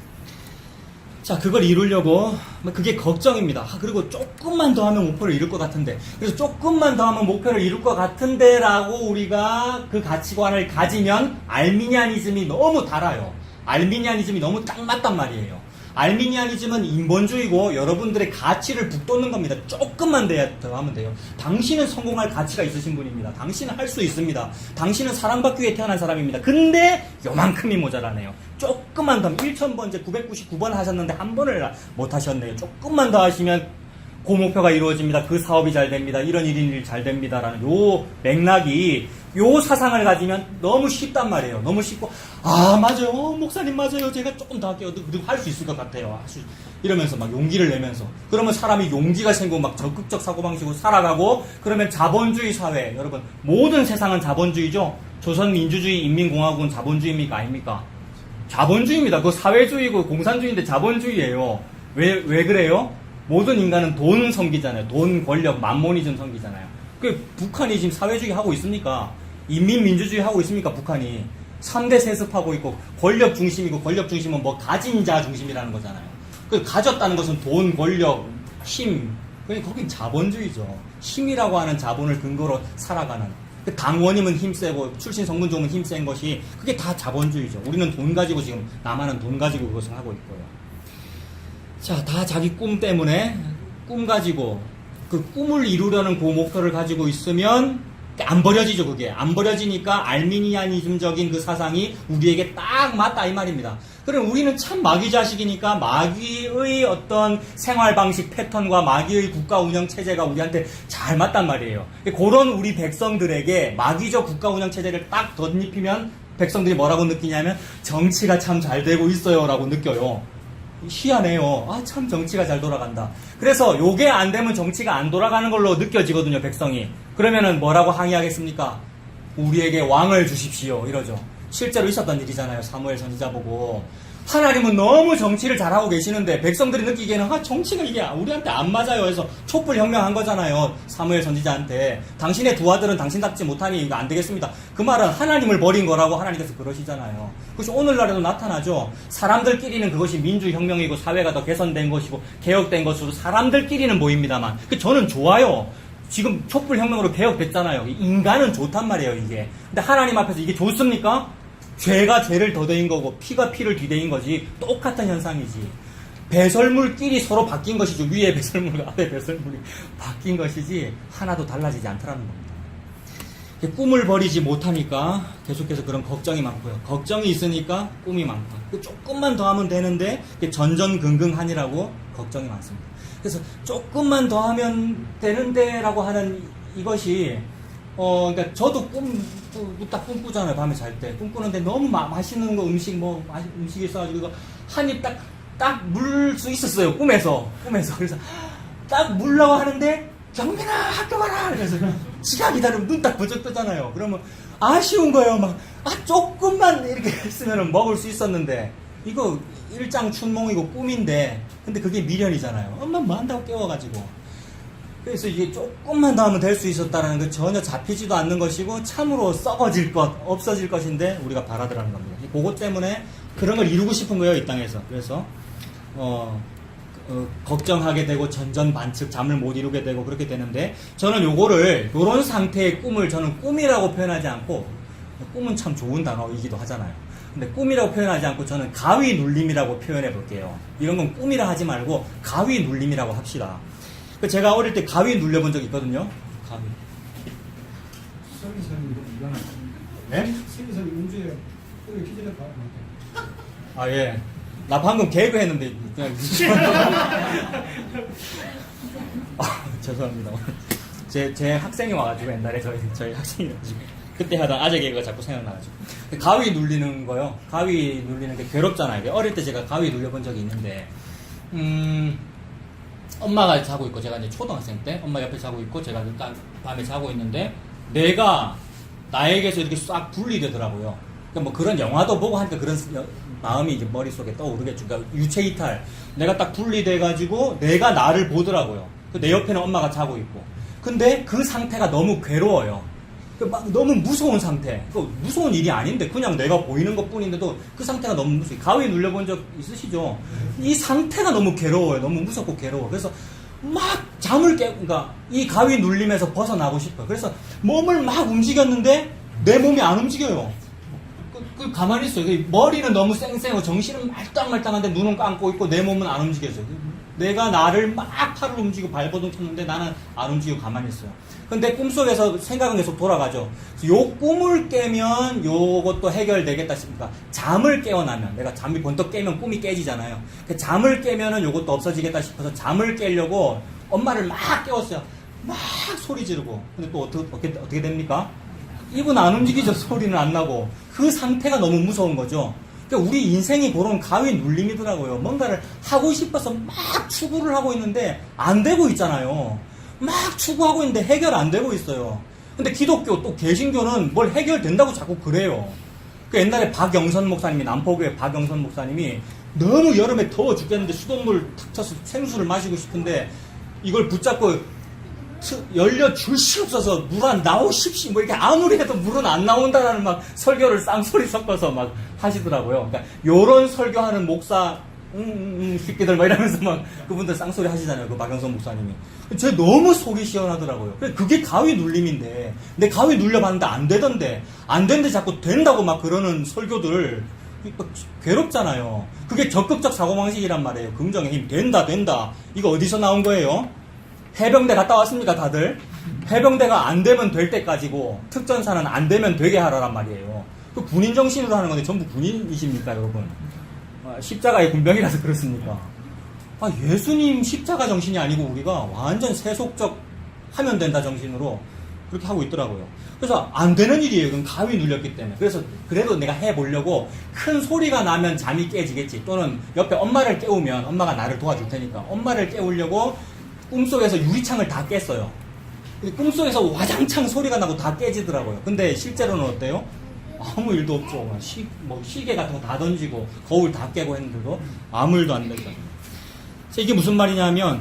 Speaker 2: 자, 그걸 이루려고, 그게 걱정입니다. 그리고 조금만 더 하면 목표를 이룰 것 같은데. 그래서 조금만 더 하면 목표를 이룰 것 같은데 라고 우리가 그 가치관을 가지면 알미니아니즘이 너무 달아요. 알미니아니즘이 너무 딱 맞단 말이에요. 알미니아니즘은 인본주의고 여러분들의 가치를 북돋는 겁니다. 조금만 더 하면 돼요. 당신은 성공할 가치가 있으신 분입니다. 당신은 할 수 있습니다. 당신은 사랑받기 위해 태어난 사람입니다. 근데 요만큼이 모자라네요. 조금만 더 하면 1000번째 999번 하셨는데 한 번을 못 하셨네요. 조금만 더 하시면 그 목표가 이루어집니다. 그 사업이 잘 됩니다. 이런 일이 잘 됩니다. 라는 요 맥락이 요 사상을 가지면 너무 쉽단 말이에요. 너무 쉽고 맞아요. 목사님 맞아요. 제가 조금 더 할게요. 그리고 할 수 있을 것 같아요. 이러면서 막 용기를 내면서 그러면 사람이 용기가 생기고 막 적극적 사고방식으로 살아가고 그러면 자본주의 사회 여러분 모든 세상은 자본주의죠. 조선민주주의 인민공화국은 자본주의입니까? 아닙니까? 자본주의입니다. 그거 사회주의고 공산주의인데 자본주의예요. 왜 그래요? 모든 인간은 돈 섬기잖아요. 돈, 권력, 만모니즘 섬기잖아요. 북한이 지금 사회주의 하고 있습니까? 인민민주주의 하고 있습니까? 북한이 3대 세습하고 있고 권력 중심이고 권력 중심은 가진 자 중심이라는 거잖아요. 가졌다는 것은 돈, 권력, 힘. 거긴 자본주의죠. 힘이라고 하는 자본을 근거로 살아가는. 그 당원이면 힘세고 출신 성분 좋으면 힘센 것이 그게 다 자본주의죠. 우리는 돈 가지고 지금 남한은 돈 가지고 그것을 하고 있고요. 자, 다 자기 꿈 때문에 꿈 가지고 그 꿈을 이루려는 그 목표를 가지고 있으면 안 버려지죠. 그게 안 버려지니까 알미니아니즘적인 그 사상이 우리에게 딱 맞다 이 말입니다. 그럼 우리는 참 마귀 자식이니까 마귀의 어떤 생활 방식 패턴과 마귀의 국가 운영 체제가 우리한테 잘 맞단 말이에요. 그런 우리 백성들에게 마귀적 국가 운영 체제를 딱 덧입히면 백성들이 뭐라고 느끼냐면 정치가 참 잘 되고 있어요라고 느껴요. 희한해요. 아, 참 정치가 잘 돌아간다. 그래서 요게 안 되면 정치가 안 돌아가는 걸로 느껴지거든요, 백성이. 그러면은 뭐라고 항의하겠습니까? 우리에게 왕을 주십시오. 이러죠. 실제로 있었던 일이잖아요. 사무엘 선지자 보고. 하나님은 너무 정치를 잘하고 계시는데 백성들이 느끼기에는 정치가 이게 우리한테 안 맞아요 해서 촛불 혁명한 거잖아요. 사무엘 선지자한테. 당신의 두 아들은 당신답지 못하니 이거 안 되겠습니다. 그 말은 하나님을 버린 거라고 하나님께서 그러시잖아요. 그것이 오늘날에도 나타나죠. 사람들끼리는 그것이 민주혁명이고 사회가 더 개선된 것이고 개혁된 것으로 사람들끼리는 보입니다만 저는 좋아요. 지금 촛불혁명으로 개혁됐잖아요. 인간은 좋단 말이에요, 이게. 근데 하나님 앞에서 이게 좋습니까? 죄가 죄를 더대인 거고 피가 피를 뒤대인 거지 똑같은 현상이지. 배설물끼리 서로 바뀐 것이죠. 위에 배설물과 아래 배설물이 바뀐 것이지 하나도 달라지지 않더라는 겁니다. 꿈을 버리지 못하니까 계속해서 그런 걱정이 많고요. 걱정이 있으니까 꿈이 많고 조금만 더 하면 되는데 전전긍긍하니라고 걱정이 많습니다. 그래서 조금만 더 하면 되는데 라고 하는 이것이 그러니까 저도 딱 꿈꾸잖아요. 밤에 잘 때. 꿈꾸는데 너무 맛있는 거 음식이 있어가지고 이거 한 입 딱 물 수 있었어요. 꿈에서. 그래서 딱 물라고 하는데 경민아 학교 가라! 그래서 지가 기다리면 눈 딱 번쩍 뜨잖아요. 그러면 아쉬운 거예요. 조금만 이렇게 했으면 먹을 수 있었는데 이거 일장춘몽이고 꿈인데 근데 그게 미련이잖아요. 엄마 뭐 한다고 깨워가지고. 그래서 이게 조금만 더 하면 될 수 있었다는 거 전혀 잡히지도 않는 것이고 참으로 썩어질 것, 없어질 것인데 우리가 바라더라는 겁니다. 그것 때문에 그런 걸 이루고 싶은 거예요, 이 땅에서. 그래서 걱정하게 되고 전전반측 잠을 못 이루게 되고 그렇게 되는데 저는 요런 상태의 꿈을 저는 꿈이라고 표현하지 않고 꿈은 참 좋은 단어이기도 하잖아요. 근데 꿈이라고 표현하지 않고 저는 가위 눌림이라고 표현해 볼게요. 이런 건 꿈이라 하지 말고 가위 눌림이라고 합시다. 제가 어릴 때 가위 눌려본 적이 있거든요. 가위. 네?
Speaker 3: 서기선이 운주에 꿈에 기절해 봐.
Speaker 2: 아, 예. 나 방금 개그 했는데, 그냥. 죄송합니다. 제 학생이 와가지고, 옛날에 저희 학생이 와가지고. 그때 하던 아재 개그가 자꾸 생각나가지고. 가위 눌리는 거요. 가위 눌리는 게 괴롭잖아요. 어릴 때 제가 가위 눌려본 적이 있는데, 엄마가 자고 있고 제가 이제 초등학생 때 엄마 옆에 자고 있고 제가 밤에 자고 있는데 내가 나에게서 이렇게 싹 분리되더라고요. 그러니까 뭐 그런 영화도 보고 하니까 그런 마음이 이제 머릿속에 떠오르겠죠. 그러니까 유체이탈. 내가 딱 분리돼가지고 내가 나를 보더라고요. 내 옆에는 엄마가 자고 있고. 근데 그 상태가 너무 괴로워요. 너무 무서운 상태. 무서운 일이 아닌데 그냥 내가 보이는 것 뿐인데도 그 상태가 너무 무서워요. 가위 눌려본 적 있으시죠? 이 상태가 너무 괴로워요. 너무 무섭고 괴로워. 그래서 막 잠을 그러니까 이 가위 눌림에서 벗어나고 싶어요. 그래서 몸을 막 움직였는데 내 몸이 안 움직여요. 가만히 있어요. 머리는 너무 쌩쌩하고 정신은 말짱말짱한데 눈은 감고 있고 내 몸은 안 움직여져요. 내가 나를 막 팔을 움직이고 발버둥 쳤는데 나는 안 움직이고 가만히 있어요. 근데 꿈속에서 생각은 계속 돌아가죠. 요 꿈을 깨면 요것도 해결되겠다 싶으니까 잠을 깨어나면 내가 잠이 번쩍 깨면 꿈이 깨지잖아요. 잠을 깨면은 요것도 없어지겠다 싶어서 잠을 깨려고 엄마를 막 깨웠어요. 막 소리 지르고. 근데 또 어떻게 됩니까? 입은 안 움직이죠. 소리는 안 나고. 그 상태가 너무 무서운 거죠. 그러니까 우리 인생이 그런 가위 눌림이더라고요. 뭔가를 하고 싶어서 막 추구를 하고 있는데 안 되고 있잖아요. 막 추구하고 있는데 해결 안 되고 있어요. 근데 기독교 또 개신교는 뭘 해결된다고 자꾸 그래요. 그 옛날에 박영선 목사님이 남포교회 박영선 목사님이 너무 여름에 더워 죽겠는데 수돗물 탁 쳐서 생수를 마시고 싶은데 이걸 붙잡고 열려 줄 수 없어서 물 안 나오십시 뭐 이렇게 아무리 해도 물은 안 나온다라는 막 설교를 쌍소리 섞어서 막 하시더라고요. 그러니까 요런 설교하는 목사 새끼들 막 이러면서 막 그분들 쌍소리 하시잖아요. 그 박영선 목사님이. 저 너무 속이 시원하더라고요. 그게 가위 눌림인데 내 가위 눌려봤는데 안 되던데 안 되는데 자꾸 된다고 막 그러는 설교들 괴롭잖아요. 그게 적극적 사고방식이란 말이에요. 긍정의 힘. 된다. 이거 어디서 나온 거예요? 해병대 갔다 왔습니까, 다들? 해병대가 안 되면 될 때까지고 특전사는 안 되면 되게 하라란 말이에요. 그 군인 정신으로 하는 건데 전부 군인이십니까, 여러분? 십자가의 군병이라서 그렇습니까? 예수님 십자가 정신이 아니고 우리가 완전 세속적 하면 된다 정신으로 그렇게 하고 있더라고요. 그래서 안 되는 일이에요. 그건 가위 눌렸기 때문에. 그래서 그래도 내가 해보려고 큰 소리가 나면 잠이 깨지겠지. 또는 옆에 엄마를 깨우면 엄마가 나를 도와줄 테니까 엄마를 깨우려고 꿈속에서 유리창을 다 깼어요. 꿈속에서 와장창 소리가 나고 다 깨지더라고요. 근데 실제로는 어때요? 아무 일도 없죠. 시계 같은 거 다 던지고 거울 다 깨고 했는데도 아무 일도 안 됐다. 이게 무슨 말이냐면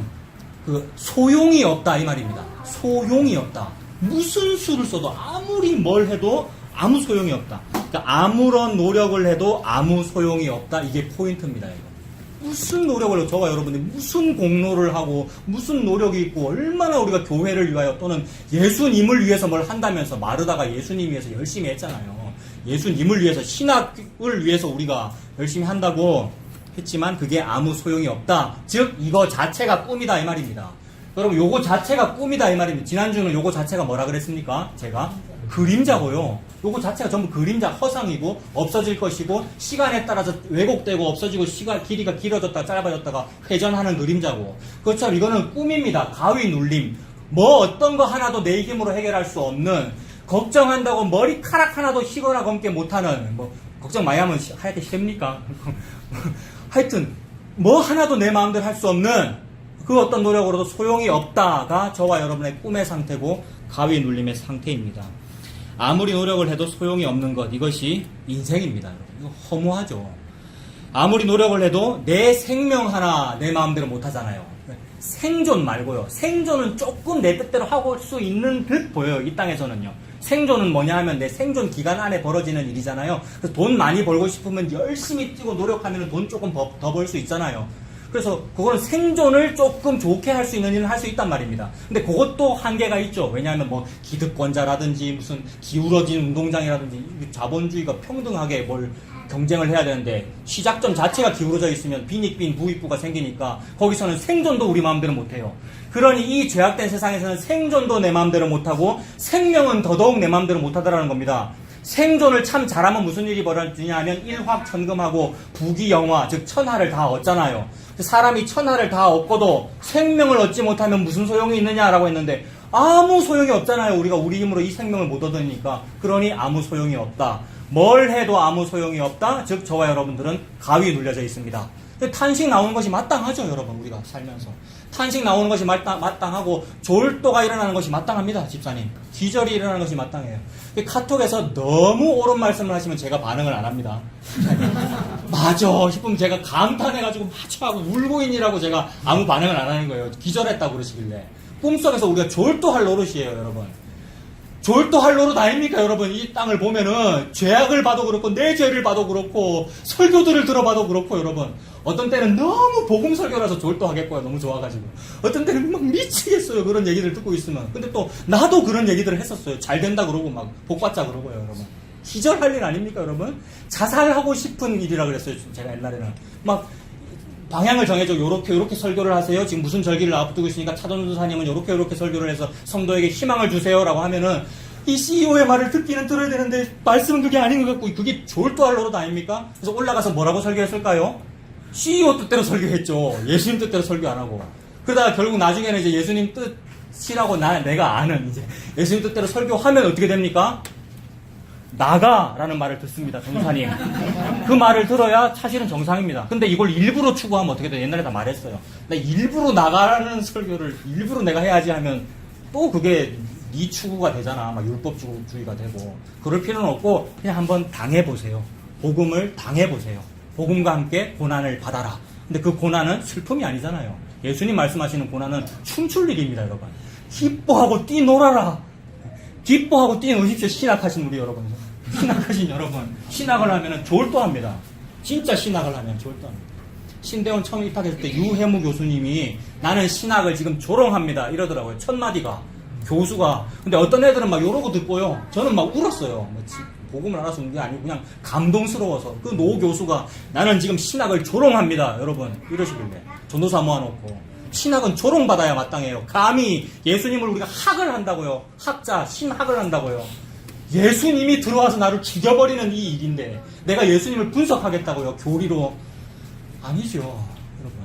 Speaker 2: 소용이 없다 이 말입니다. 소용이 없다. 무슨 수를 써도 아무리 뭘 해도 아무 소용이 없다. 그러니까 아무런 노력을 해도 아무 소용이 없다. 이게 포인트입니다. 이거. 무슨 노력을 해도 저와 여러분이 무슨 공로를 하고 무슨 노력이 있고 얼마나 우리가 교회를 위하여 또는 예수님을 위해서 뭘 한다면서 마르다가 예수님 위해서 열심히 했잖아요. 예수님을 위해서 신학을 위해서 우리가 열심히 한다고 했지만 그게 아무 소용이 없다. 즉 이거 자체가 꿈이다 이 말입니다. 여러분 요거 자체가 꿈이다 이 말입니다. 지난주는 요거 자체가 뭐라 그랬습니까? 제가 그림자고요. 요거 자체가 전부 그림자 허상이고 없어질 것이고 시간에 따라서 왜곡되고 없어지고 길이가 길어졌다가 짧아졌다가 회전하는 그림자고 그렇죠. 이거는 꿈입니다. 가위 눌림. 어떤 거 하나도 내 힘으로 해결할 수 없는 걱정한다고 머리카락 하나도 휘거나 검게 못하는 걱정 많이 하면 하얗게 쉽니까? 하여튼 하나도 내 마음대로 할 수 없는 그 어떤 노력으로도 소용이 없다가 저와 여러분의 꿈의 상태고 가위 눌림의 상태입니다. 아무리 노력을 해도 소용이 없는 것 이것이 인생입니다. 이거 허무하죠. 아무리 노력을 해도 내 생명 하나 내 마음대로 못하잖아요. 생존 말고요. 생존은 조금 내 뜻대로 하고 수 있는 듯 보여요. 이 땅에서는요. 생존은 뭐냐 하면 내 생존 기간 안에 벌어지는 일이잖아요. 그래서 돈 많이 벌고 싶으면 열심히 뛰고 노력하면 돈 조금 더 벌 수 있잖아요. 그래서 그거는 생존을 조금 좋게 할 수 있는 일은 할 수 있단 말입니다. 근데 그것도 한계가 있죠. 왜냐하면 기득권자라든지 무슨 기울어진 운동장이라든지 자본주의가 평등하게 뭘 경쟁을 해야 되는데 시작점 자체가 기울어져 있으면 빈익빈 부익부가 생기니까 거기서는 생존도 우리 마음대로 못해요. 그러니 이 죄악된 세상에서는 생존도 내 마음대로 못하고 생명은 더더욱 내 마음대로 못하더라는 겁니다. 생존을 참 잘하면 무슨 일이 벌어지냐 하면 일확천금하고 부귀영화 즉 천하를 다 얻잖아요. 사람이 천하를 다 얻고도 생명을 얻지 못하면 무슨 소용이 있느냐라고 했는데 아무 소용이 없잖아요. 우리가 우리 힘으로 이 생명을 못 얻으니까. 그러니 아무 소용이 없다. 뭘 해도 아무 소용이 없다. 즉 저와 여러분들은 가위에 눌려져 있습니다. 탄식 나오는 것이 마땅하죠. 여러분 우리가 살면서 탄식 나오는 것이 마땅하고 졸도가 일어나는 것이 마땅합니다. 집사님 기절이 일어나는 것이 마땅해요. 카톡에서 너무 옳은 말씀을 하시면 제가 반응을 안 합니다. 맞아 싶으면 제가 감탄해가지고 맞아 하고 울고 있니라고 제가 아무 반응을 안 하는 거예요. 기절했다고 그러시길래. 꿈속에서 우리가 졸도할 노릇이에요. 여러분 졸도할 노릇 아닙니까 여러분? 이 땅을 보면은 죄악을 봐도 그렇고 내 죄를 봐도 그렇고 설교들을 들어봐도 그렇고 여러분 어떤 때는 너무 복음 설교라서 졸도하겠고요. 너무 좋아가지고 어떤 때는 막 미치겠어요. 그런 얘기를 듣고 있으면. 근데 또 나도 그런 얘기들을 했었어요. 잘 된다 그러고 막 복받자 그러고요. 여러분 기절할 일 아닙니까 여러분? 자살하고 싶은 일이라 그랬어요. 제가 옛날에는 막 방향을 정해줘. 요렇게 설교를 하세요. 지금 무슨 절기를 앞두고 있으니까 차전도사님은 요렇게 설교를 해서 성도에게 희망을 주세요라고 하면은 이 CEO의 말을 듣기는 들어야 되는데 말씀은 그게 아닌 것 같고 그게 졸도할 노릇 아닙니까? 그래서 올라가서 뭐라고 설교했을까요? CEO 뜻대로 설교했죠. 예수님 뜻대로 설교 안 하고. 그러다가 결국 나중에는 이제 예수님 뜻이라고 내가 아는 이제 예수님 뜻대로 설교하면 어떻게 됩니까? 나가라는 말을 듣습니다. 전사님. 그 말을 들어야 사실은 정상입니다. 근데 이걸 일부러 추구하면 어떻게 돼? 옛날에 다 말했어요. 나 일부러 나가라는 설교를 일부러 내가 해야지 하면 또 그게 네 추구가 되잖아. 막 율법주의가 되고. 그럴 필요는 없고 그냥 한번 당해보세요. 복음을 당해보세요. 복음과 함께 고난을 받아라. 근데 그 고난은 슬픔이 아니잖아요. 예수님 말씀하시는 고난은 춤출 일입니다. 여러분. 기뻐하고 뛰놀아라. 기뻐하고 뛰노십시오. 신학하신 우리 여러분. 신학하신 여러분. 신학을 하면 졸도합니다. 진짜 신학을 하면 졸도합니다. 신대원 처음 입학했을 때 유해무 교수님이 나는 신학을 지금 조롱합니다 이러더라고요. 첫 마디가 교수가. 근데 어떤 애들은 막 이러고 듣고요. 저는 막 울었어요. 복음을 알아서 운 게 아니고 그냥 감동스러워서. 그 노 교수가 나는 지금 신학을 조롱합니다 여러분 이러시길래 전도사 모아놓고 신학은 조롱받아야 마땅해요. 감히 예수님을 우리가 학을 한다고요. 학자 신학을 한다고요. 예수님이 들어와서 나를 죽여버리는 이 일인데 내가 예수님을 분석하겠다고요. 교리로. 아니죠 여러분.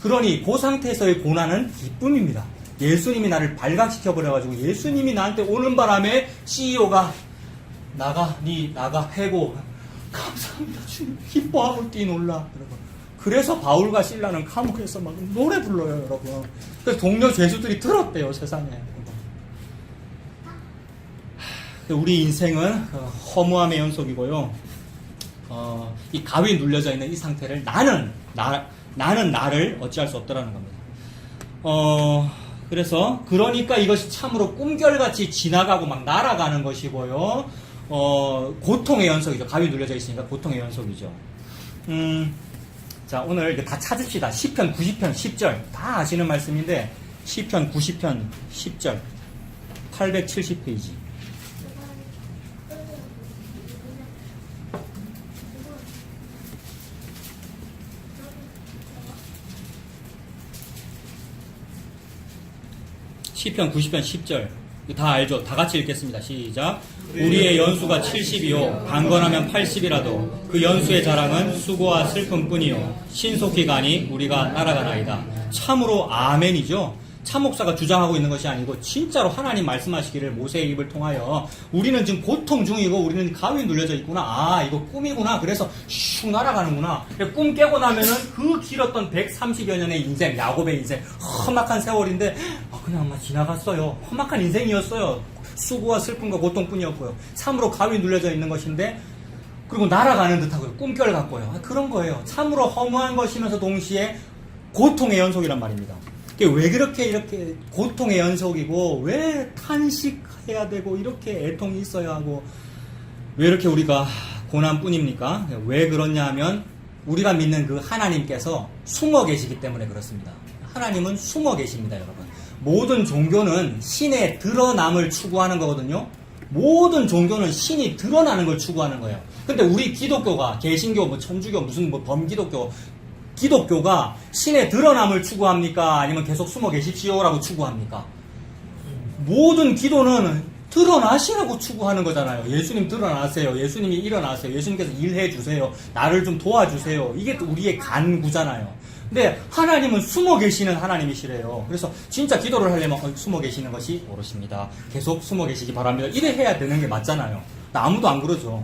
Speaker 2: 그러니 그 상태에서의 고난은 기쁨입니다. 예수님이 나를 발각시켜버려가지고 예수님이 나한테 오는 바람에 CEO가 나가 해고 감사합니다 주님 기뻐하고 뛰놀라 여러분. 그래서 바울과 실라는 감옥에서 막 노래 불러요 여러분. 그래서 동료 죄수들이 들었대요 세상에. 우리 인생은 허무함의 연속이고요. 이 가위 눌려져 있는 이 상태를 나는 나를 어찌할 수 없더라는 겁니다. 그래서 그러니까 이것이 참으로 꿈결같이 지나가고 막 날아가는 것이고요. 고통의 연속이죠. 가위 눌려져 있으니까 고통의 연속이죠. 자, 오늘 이제 다 찾읍시다. 시편 90편 10절 다 아시는 말씀인데 시편 90편 10절 870페이지. 시편 90편 10절 다 알죠? 다 같이 읽겠습니다. 시작. 우리의 연수가 70이요 강건하면 80이라도 그 연수의 자랑은 수고와 슬픔뿐이요 신속히 가니 우리가 날아가나이다. 참으로 아멘이죠. 참목사가 주장하고 있는 것이 아니고 진짜로 하나님 말씀하시기를 모세의 입을 통하여 우리는 지금 고통 중이고 우리는 가위 눌려져 있구나. 아 이거 꿈이구나. 그래서 슉 날아가는구나. 꿈 깨고 나면은 그 길었던 130여 년의 인생, 야곱의 인생, 험악한 세월인데 그냥 막 지나갔어요. 험악한 인생이었어요. 수고와 슬픔과 고통뿐이었고요. 참으로 가위 눌려져 있는 것인데 그리고 날아가는 듯하고요. 꿈결 같고요. 그런 거예요. 참으로 허무한 것이면서 동시에 고통의 연속이란 말입니다. 왜 그렇게 이렇게 고통의 연속이고 왜 탄식해야 되고 이렇게 애통이 있어야 하고 왜 이렇게 우리가 고난뿐입니까? 왜 그러냐 하면 우리가 믿는 그 하나님께서 숨어 계시기 때문에 그렇습니다. 하나님은 숨어 계십니다 여러분. 모든 종교는 신의 드러남을 추구하는 거거든요. 모든 종교는 신이 드러나는 걸 추구하는 거예요. 근데 우리 기독교가 개신교 뭐 천주교 무슨 뭐 범기독교 기독교가 신의 드러남을 추구합니까? 아니면 계속 숨어 계십시오라고 추구합니까? 모든 기도는 드러나시라고 추구하는 거잖아요. 예수님 드러나세요. 예수님이 일어나세요. 예수님께서 일해 주세요. 나를 좀 도와주세요. 이게 또 우리의 간구잖아요. 근데 하나님은 숨어 계시는 하나님이시래요. 그래서 진짜 기도를 하려면 숨어 계시는 것이 옳으십니다. 계속 숨어 계시기 바랍니다. 이래 해야 되는 게 맞잖아요. 아무도 안 그러죠.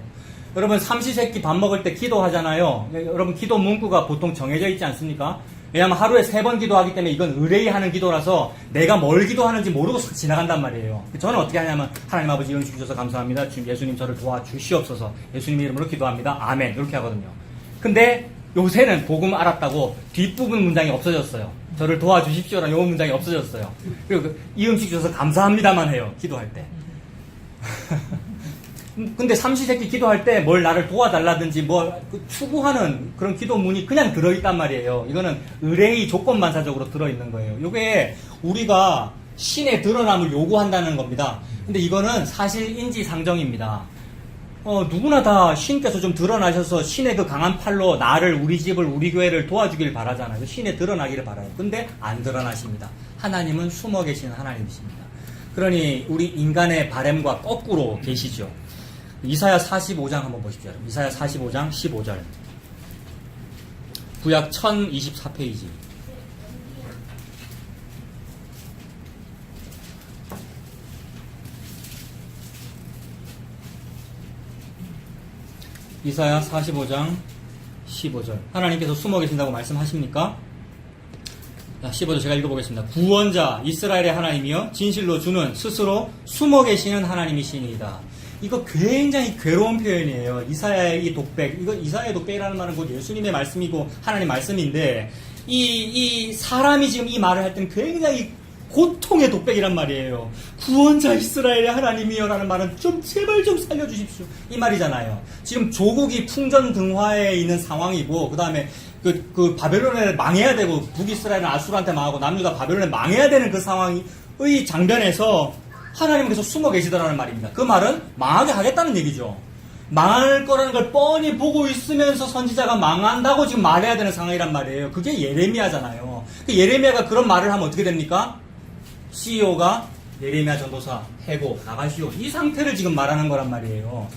Speaker 2: 여러분 삼시세끼 밥 먹을 때 기도하잖아요. 여러분 기도 문구가 보통 정해져 있지 않습니까? 왜냐하면 하루에 3번 기도하기 때문에 이건 의뢰하는 기도라서 내가 뭘 기도하는지 모르고 지나간단 말이에요. 저는 어떻게 하냐면 하나님 아버지 이런 주셔서 감사합니다. 지금 예수님 저를 도와주시옵소서. 예수님 이름으로 기도합니다. 아멘. 이렇게 하거든요. 근데 요새는 복음 알았다고 뒷부분 문장이 없어졌어요. 저를 도와주십시오라는 요 문장이 없어졌어요. 그리고 이 음식 주셔서 감사합니다만 해요. 기도할 때. 근데 삼시세끼 기도할 때 뭘 나를 도와달라든지 뭐 추구하는 그런 기도문이 그냥 들어있단 말이에요. 이거는 의뢰의 조건반사적으로 들어있는 거예요. 이게 우리가 신의 드러남을 요구한다는 겁니다. 근데 이거는 사실 인지상정입니다. 누구나 다 신께서 좀 드러나셔서 신의 그 강한 팔로 나를, 우리 집을, 우리 교회를 도와주길 바라잖아요. 신에 드러나기를 바라요. 근데 안 드러나십니다. 하나님은 숨어 계시는 하나님이십니다. 그러니 우리 인간의 바램과 거꾸로 계시죠. 이사야 45장 한번 보십시오. 이사야 45장 15절. 구약 1024페이지. 이사야 45장 15절. 하나님께서 숨어 계신다고 말씀하십니까? 15절 제가 읽어보겠습니다. 구원자 이스라엘의 하나님이여 진실로 주는 스스로 숨어 계시는 하나님이시니이다. 이거 굉장히 괴로운 표현이에요. 이사야의 이 독백. 이거 이사야의 독백이라는 말은 곧 예수님의 말씀이고 하나님 말씀인데 이 사람이 지금 이 말을 할 때는 굉장히 고통의 독백이란 말이에요. 구원자 이스라엘의 하나님이여 라는 말은 좀 제발 좀 살려주십시오. 이 말이잖아요. 지금 조국이 풍전등화에 있는 상황이고 그 다음에 그 바벨론을 망해야 되고 북이스라엘은 아수르한테 망하고 남유다 바벨론에 망해야 되는 그 상황의 장면에서 하나님께서 숨어 계시더라는 말입니다. 그 말은 망하게 하겠다는 얘기죠. 망할 거라는 걸 뻔히 보고 있으면서 선지자가 망한다고 지금 말해야 되는 상황이란 말이에요. 그게 예레미야잖아요. 그 예레미야가 그런 말을 하면 어떻게 됩니까? CEO가 예레미야 전도사 해고 나가시오. 이 상태를 지금 말하는 거란 말이에요.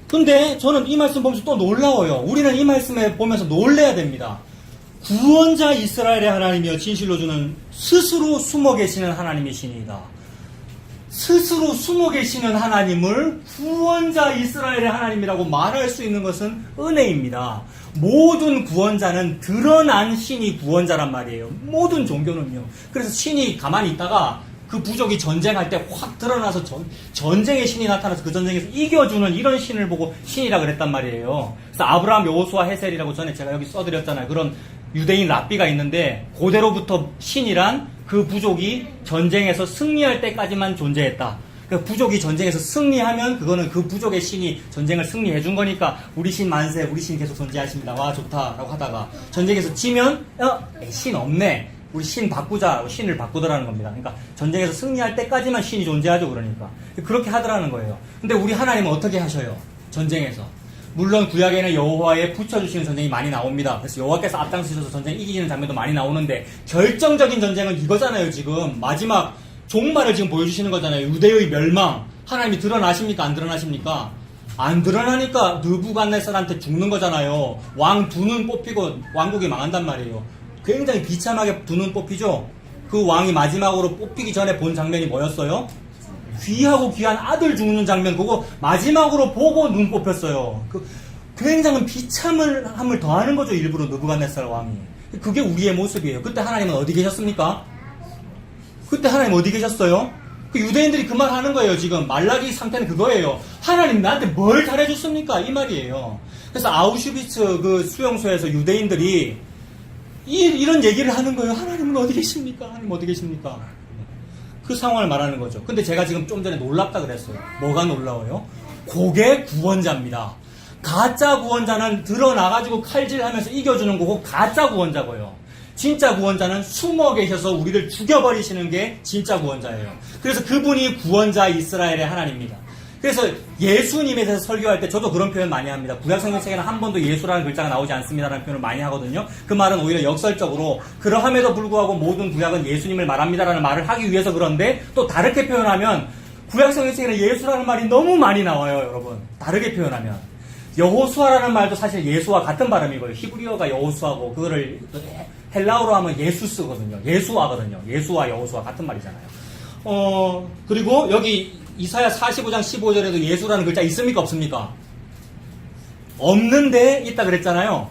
Speaker 2: 근데 저는 이 말씀 보면서 또 놀라워요. 우리는 이 말씀을 보면서 놀래야 됩니다. 구원자 이스라엘의 하나님이여 진실로 주는 스스로 숨어 계시는 하나님이시니이다. 스스로 숨어 계시는 하나님을 구원자 이스라엘의 하나님이라고 말할 수 있는 것은 은혜입니다. 모든 구원자는 드러난 신이 구원자란 말이에요. 모든 종교는요. 그래서 신이 가만히 있다가 그 부족이 전쟁할 때 확 드러나서 전쟁의 신이 나타나서 그 전쟁에서 이겨주는 이런 신을 보고 신이라 그랬단 말이에요. 그래서 아브라함, 여호수아, 헤셀이라고 전에 제가 여기 써드렸잖아요. 그런 유대인 랍비가 있는데 그대로부터 신이란 그 부족이 전쟁에서 승리할 때까지만 존재했다. 그 부족이 전쟁에서 승리하면 그거는 그 부족의 신이 전쟁을 승리해 준 거니까 우리 신 만세, 우리 신 계속 존재하십니다. 와 좋다라고 하다가 전쟁에서 지면 신 없네. 우리 신 바꾸자라고 신을 바꾸더라는 겁니다. 그러니까 전쟁에서 승리할 때까지만 신이 존재하죠. 그러니까 그렇게 하더라는 거예요. 근데 우리 하나님은 어떻게 하셔요? 전쟁에서 물론 구약에는 여호와의 붙여주시는 전쟁이 많이 나옵니다. 그래서 여호와께서 앞장서셔서 전쟁 이기시는 장면도 많이 나오는데 결정적인 전쟁은 이거잖아요. 지금 마지막 종말을 지금 보여주시는 거잖아요. 유대의 멸망. 하나님이 드러나십니까? 안 드러나십니까? 안 드러나니까 느부갓네살한테 죽는 거잖아요. 왕 두 눈 뽑히고 왕국이 망한단 말이에요. 굉장히 비참하게 두 눈 뽑히죠. 그 왕이 마지막으로 뽑히기 전에 본 장면이 뭐였어요? 귀하고 귀한 아들 죽는 장면 그거 마지막으로 보고 눈 뽑혔어요. 그 굉장히 비참함을 더하는 거죠. 일부러 느부갓네살 왕이. 그게 우리의 모습이에요. 그때 하나님은 어디 계셨습니까? 그때 하나님 어디 계셨어요? 그 유대인들이 그 말 하는 거예요. 지금 말라기 상태는 그거예요. 하나님 나한테 뭘 잘해줬습니까? 이 말이에요. 그래서 아우슈비츠 그 수용소에서 유대인들이 이런 얘기를 하는 거예요. 하나님은 어디 계십니까? 하나님 어디 계십니까? 그 상황을 말하는 거죠. 근데 제가 지금 좀 전에 놀랍다 그랬어요. 뭐가 놀라워요? 그게 구원자입니다. 가짜 구원자는 드러나가지고 칼질하면서 이겨주는 거고 가짜 구원자고요. 진짜 구원자는 숨어 계셔서 우리를 죽여버리시는 게 진짜 구원자예요. 그래서 그분이 구원자 이스라엘의 하나님입니다. 그래서 예수님에 대해서 설교할 때 저도 그런 표현 많이 합니다. 구약성경책에는 한 번도 예수라는 글자가 나오지 않습니다라는 표현을 많이 하거든요. 그 말은 오히려 역설적으로 그러함에도 불구하고 모든 구약은 예수님을 말합니다라는 말을 하기 위해서 그런데 또 다르게 표현하면 구약성경책에는 예수라는 말이 너무 많이 나와요. 여러분. 다르게 표현하면. 여호수아라는 말도 사실 예수와 같은 발음이고요. 히브리어가 여호수아고 그거를 헬라어로 하면 예수스거든요. 예수아거든요. 예수와 여호수아 같은 말이잖아요. 그리고 여기 이사야 45장 15절에도 예수라는 글자 있습니까? 없습니까? 없는데 있다 그랬잖아요.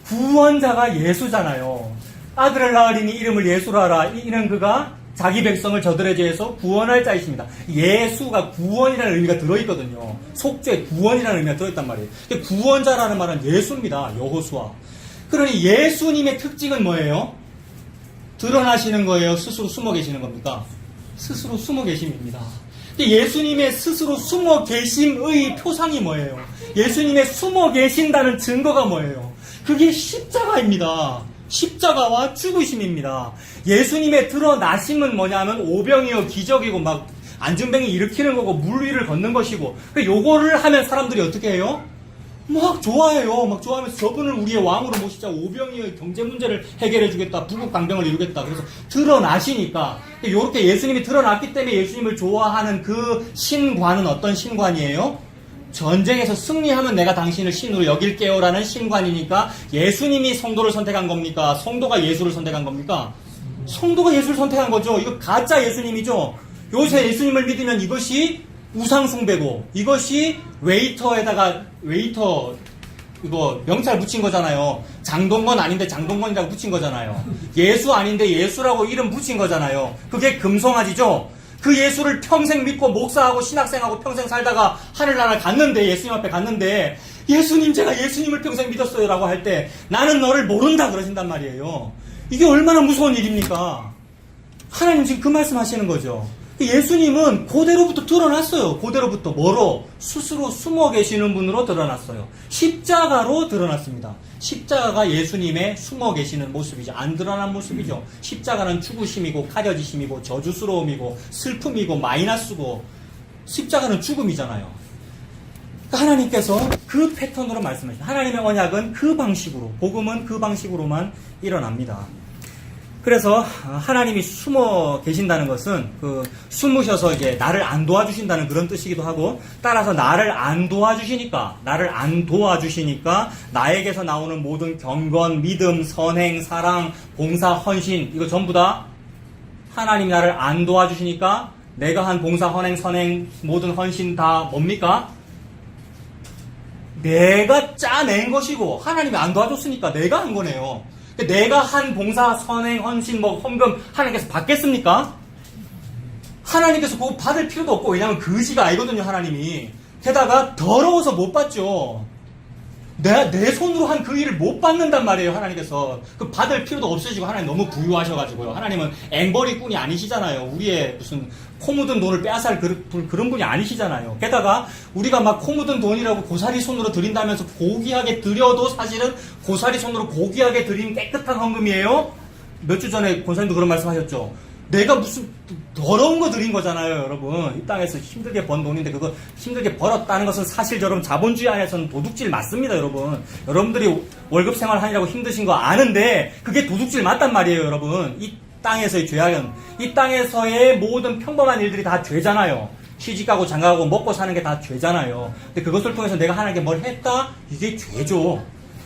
Speaker 2: 구원자가 예수잖아요. 아들을 낳으리니 이름을 예수라 하라. 이는 그가 자기 백성을 저들에 대해서 구원할 자이십니다. 예수가 구원이라는 의미가 들어있거든요. 속죄 구원이라는 의미가 들어있단 말이에요. 구원자라는 말은 예수입니다. 여호수아. 그러니 예수님의 특징은 뭐예요? 드러나시는 거예요? 스스로 숨어 계시는 겁니까? 스스로 숨어 계심입니다. 예수님의 스스로 숨어 계심의 표상이 뭐예요? 예수님의 숨어 계신다는 증거가 뭐예요? 그게 십자가입니다. 십자가와 죽으심입니다. 예수님의 드러나심은 뭐냐면 오병이어 기적이고 막 안전병이 일으키는 거고 물 위를 걷는 것이고 요거를 하면 사람들이 어떻게 해요? 막 좋아해요. 막 좋아하면서 저분을 우리의 왕으로 모시자. 오병이어의 경제 문제를 해결해 주겠다. 부국 강병을 이루겠다. 그래서 드러나시니까 이렇게 예수님이 드러났기 때문에 예수님을 좋아하는 그 신관은 어떤 신관이에요? 전쟁에서 승리하면 내가 당신을 신으로 여길게요라는 신관이니까 예수님이 성도를 선택한 겁니까? 성도가 예수를 선택한 겁니까? 성도가 예수를 선택한 거죠. 이거 가짜 예수님이죠. 요새 예수님을 믿으면 이것이 우상숭배고 이것이 웨이터 이거 명찰 붙인 거잖아요. 장동건 아닌데 장동건이라고 붙인 거잖아요. 예수 아닌데 예수라고 이름 붙인 거잖아요. 그게 금송아지죠. 그 예수를 평생 믿고 목사하고 신학생하고 평생 살다가 하늘나라 갔는데 예수님 앞에 갔는데 예수님 제가 예수님을 평생 믿었어요 라고 할 때 나는 너를 모른다 그러신단 말이에요. 이게 얼마나 무서운 일입니까? 하나님 지금 그 말씀 하시는 거죠. 예수님은 그대로부터 드러났어요. 그대로부터 뭐로? 스스로 숨어 계시는 분으로 드러났어요. 십자가로 드러났습니다. 십자가가 예수님의 숨어 계시는 모습이죠. 안 드러난 모습이죠. 십자가는 죽으심이고 가려지심이고 저주스러움이고 슬픔이고 마이너스고 십자가는 죽음이잖아요. 하나님께서 그 패턴으로 말씀하십니다. 하나님의 언약은 그 방식으로, 복음은 그 방식으로만 일어납니다. 그래서 하나님이 숨어 계신다는 것은 숨으셔서 이제 나를 안 도와주신다는 그런 뜻이기도 하고, 따라서 나를 안 도와주시니까 나에게서 나오는 모든 경건, 믿음, 선행, 사랑, 봉사, 헌신, 이거 전부 다 하나님이 나를 안 도와주시니까 내가 한 봉사, 헌행, 선행, 모든 헌신 다 뭡니까? 내가 짜낸 것이고, 하나님이 안 도와줬으니까 내가 한 거네요. 내가 한 봉사, 선행, 헌신, 헌금 하나님께서 받겠습니까? 하나님께서 그거 받을 필요도 없고, 왜냐하면 그지가 아니거든요, 하나님이. 게다가 더러워서 못 받죠. 내 손으로 한 그 일을 못 받는단 말이에요, 하나님께서. 그 받을 필요도 없으시고, 하나님 너무 부유하셔가지고요. 하나님은 앵벌이꾼이 아니시잖아요. 우리의 무슨 코 묻은 돈을 빼앗을 그런 분이 아니시잖아요. 게다가 우리가 막 코 묻은 돈이라고 고사리 손으로 드린다면서 고귀하게 드려도 사실은 고사리 손으로 고귀하게 드린 깨끗한 헌금이에요. 몇 주 전에 권사님도 그런 말씀 하셨죠. 내가 무슨 더러운 거 드린 거잖아요, 여러분. 이 땅에서 힘들게 번 돈인데 그거 힘들게 벌었다는 것은 사실 여러분 자본주의 안에서는 도둑질 맞습니다, 여러분. 여러분들이 월급 생활하느라고 힘드신 거 아는데 그게 도둑질 맞단 말이에요, 여러분. 이 땅에서의 죄악은, 이 땅에서의 모든 평범한 일들이 다 죄잖아요. 시집가고 장가가고 먹고 사는 게 다 죄잖아요. 근데 그것을 통해서 내가 하나님께 뭘 했다? 이게 죄죠.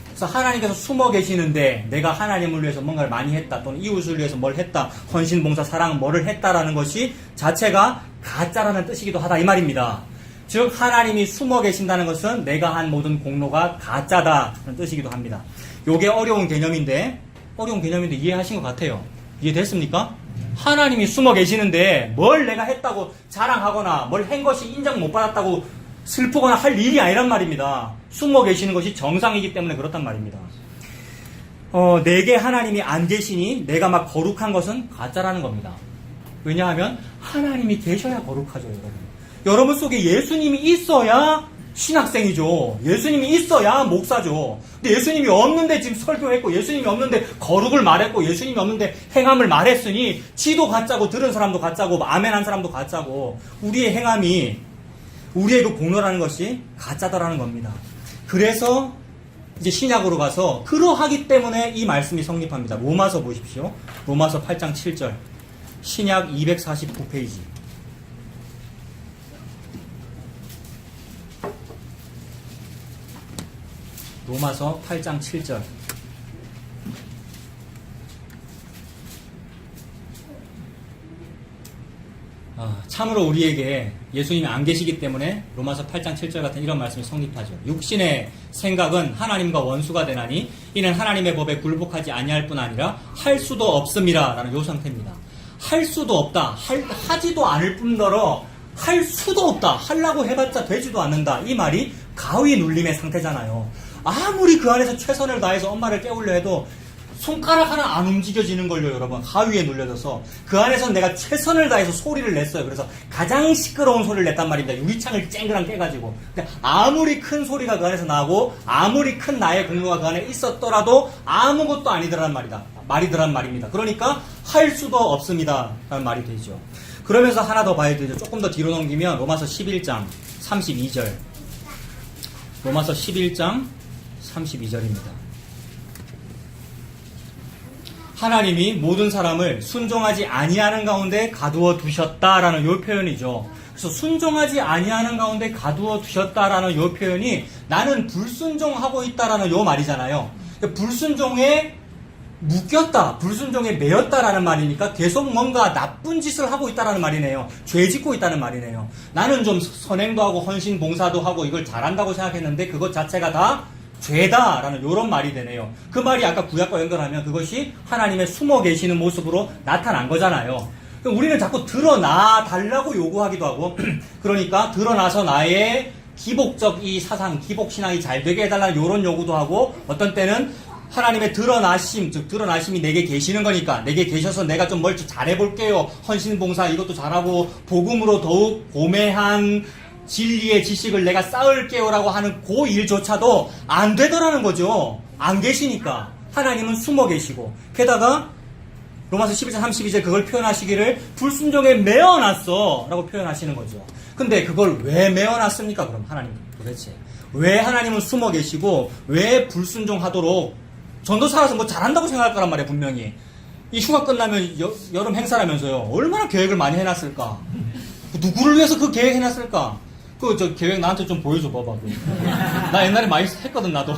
Speaker 2: 그래서 하나님께서 숨어 계시는데 내가 하나님을 위해서 뭔가를 많이 했다, 또는 이웃을 위해서 뭘 했다, 헌신, 봉사, 사랑, 뭐를 했다라는 것이 자체가 가짜라는 뜻이기도 하다, 이 말입니다. 즉 하나님이 숨어 계신다는 것은 내가 한 모든 공로가 가짜다라는 뜻이기도 합니다. 요게 어려운 개념인데 이해하신 것 같아요. 이해됐습니까? 하나님이 숨어 계시는데 뭘 내가 했다고 자랑하거나 뭘 한 것이 인정 못 받았다고 슬프거나 할 일이 아니란 말입니다. 숨어 계시는 것이 정상이기 때문에 그렇단 말입니다. 내게 하나님이 안 계시니 내가 막 거룩한 것은 가짜라는 겁니다. 왜냐하면 하나님이 계셔야 거룩하죠, 여러분. 여러분 속에 예수님이 있어야 신학생이죠. 예수님이 있어야 목사죠. 근데 예수님이 없는데 지금 설교했고, 예수님이 없는데 거룩을 말했고, 예수님이 없는데 행함을 말했으니 지도 가짜고 들은 사람도 가짜고 아멘한 사람도 가짜고 우리의 행함이, 우리의 그 공로라는 것이 가짜다라는 겁니다. 그래서 이제 신약으로 가서 그러하기 때문에 이 말씀이 성립합니다. 로마서 보십시오. 로마서 8장 7절. 신약 249페이지. 로마서 8장 7절. 참으로 우리에게 예수님이 안 계시기 때문에 로마서 8장 7절 같은 이런 말씀이 성립하죠. 육신의 생각은 하나님과 원수가 되나니 이는 하나님의 법에 굴복하지 아니할 뿐 아니라 할 수도 없음이라 라는 요 상태입니다. 할 수도 없다. 하지도 않을 뿐더러 할 수도 없다. 하려고 해봤자 되지도 않는다. 이 말이 가위 눌림의 상태잖아요. 아무리 그 안에서 최선을 다해서 엄마를 깨우려 해도 손가락 하나 안 움직여지는 걸요, 여러분. 가위에 눌려져서. 그 안에서 내가 최선을 다해서 소리를 냈어요. 그래서 가장 시끄러운 소리를 냈단 말입니다. 유리창을 쨍그랑 깨가지고. 근데 아무리 큰 소리가 그 안에서 나고, 아무리 큰 나의 공로가 그 안에 있었더라도 아무것도 아니더란 말입니다. 그러니까 할 수도 없습니다. 라는 말이 되죠. 그러면서 하나 더 봐야 되죠. 조금 더 뒤로 넘기면 로마서 11장 32절. 로마서 11장 32절입니다. 하나님이 모든 사람을 순종하지 아니하는 가운데 가두어 두셨다라는 요 표현이죠. 그래서 순종하지 아니하는 가운데 가두어 두셨다라는 요 표현이 나는 불순종하고 있다라는 요 말이잖아요. 불순종에 묶였다, 불순종에 매였다라는 말이니까 계속 뭔가 나쁜 짓을 하고 있다라는 말이네요. 죄 짓고 있다는 말이네요. 나는 좀 선행도 하고 헌신 봉사도 하고 이걸 잘한다고 생각했는데 그것 자체가 다 죄다라는 이런 말이 되네요. 그 말이 아까 구약과 연결하면 그것이 하나님의 숨어 계시는 모습으로 나타난 거잖아요. 우리는 자꾸 드러나 달라고 요구하기도 하고 그러니까 드러나서 나의 기복적 이 사상, 기복신앙이 잘 되게 해달라는 이런 요구도 하고 어떤 때는 하나님의 드러나심, 즉 드러나심이 내게 계시는 거니까 내게 계셔서 내가 좀 뭘 잘해볼게요. 헌신봉사 이것도 잘하고 복음으로 더욱 고매한 진리의 지식을 내가 쌓을게요라고 하는 그 일조차도 안 되더라는 거죠. 안 계시니까. 하나님은 숨어 계시고 게다가 로마서 11장 32절 그걸 표현하시기를 불순종에 매어놨어 라고 표현하시는 거죠. 근데 그걸 왜 매어놨습니까? 그럼 하나님 도대체 왜 하나님은 숨어 계시고 왜 불순종하도록 전도 살아서 뭐 잘한다고 생각할 거란 말이에요. 분명히 이 휴가 끝나면 여름 행사라면서요. 얼마나 계획을 많이 해놨을까. 누구를 위해서 그 계획 해놨을까. 저 계획 나한테 좀 보여줘 봐봐. 나 옛날에 많이 했거든 나도.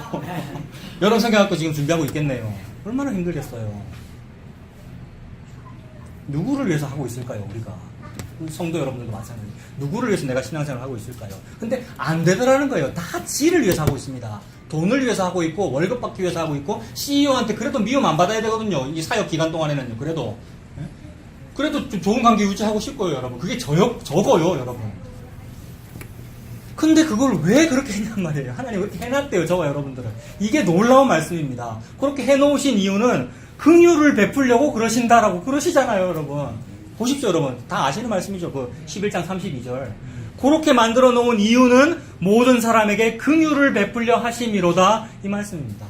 Speaker 2: 여름 생각하고 지금 준비하고 있겠네요. 얼마나 힘들겠어요. 누구를 위해서 하고 있을까요, 우리가? 성도 여러분들도 마찬가지. 누구를 위해서 내가 신앙생활을 하고 있을까요? 근데 안 되더라는 거예요. 다 지를 위해서 하고 있습니다. 돈을 위해서 하고 있고, 월급 받기 위해서 하고 있고, CEO한테 그래도 미움 안 받아야 되거든요. 이 사역 기간 동안에는요. 그래도 좀 좋은 관계 유지하고 싶고요, 여러분. 그게 적어요, 여러분. 근데 그걸 왜 그렇게 했냔 말이에요. 하나님 그렇게 해놨대요, 저와 여러분들은. 이게 놀라운 말씀입니다. 그렇게 해놓으신 이유는 긍휼을 베풀려고 그러신다라고 그러시잖아요, 여러분. 보십시오, 여러분. 다 아시는 말씀이죠. 그 11장 32절. 그렇게 만들어 놓은 이유는 모든 사람에게 긍휼을 베풀려 하심이로다. 이 말씀입니다.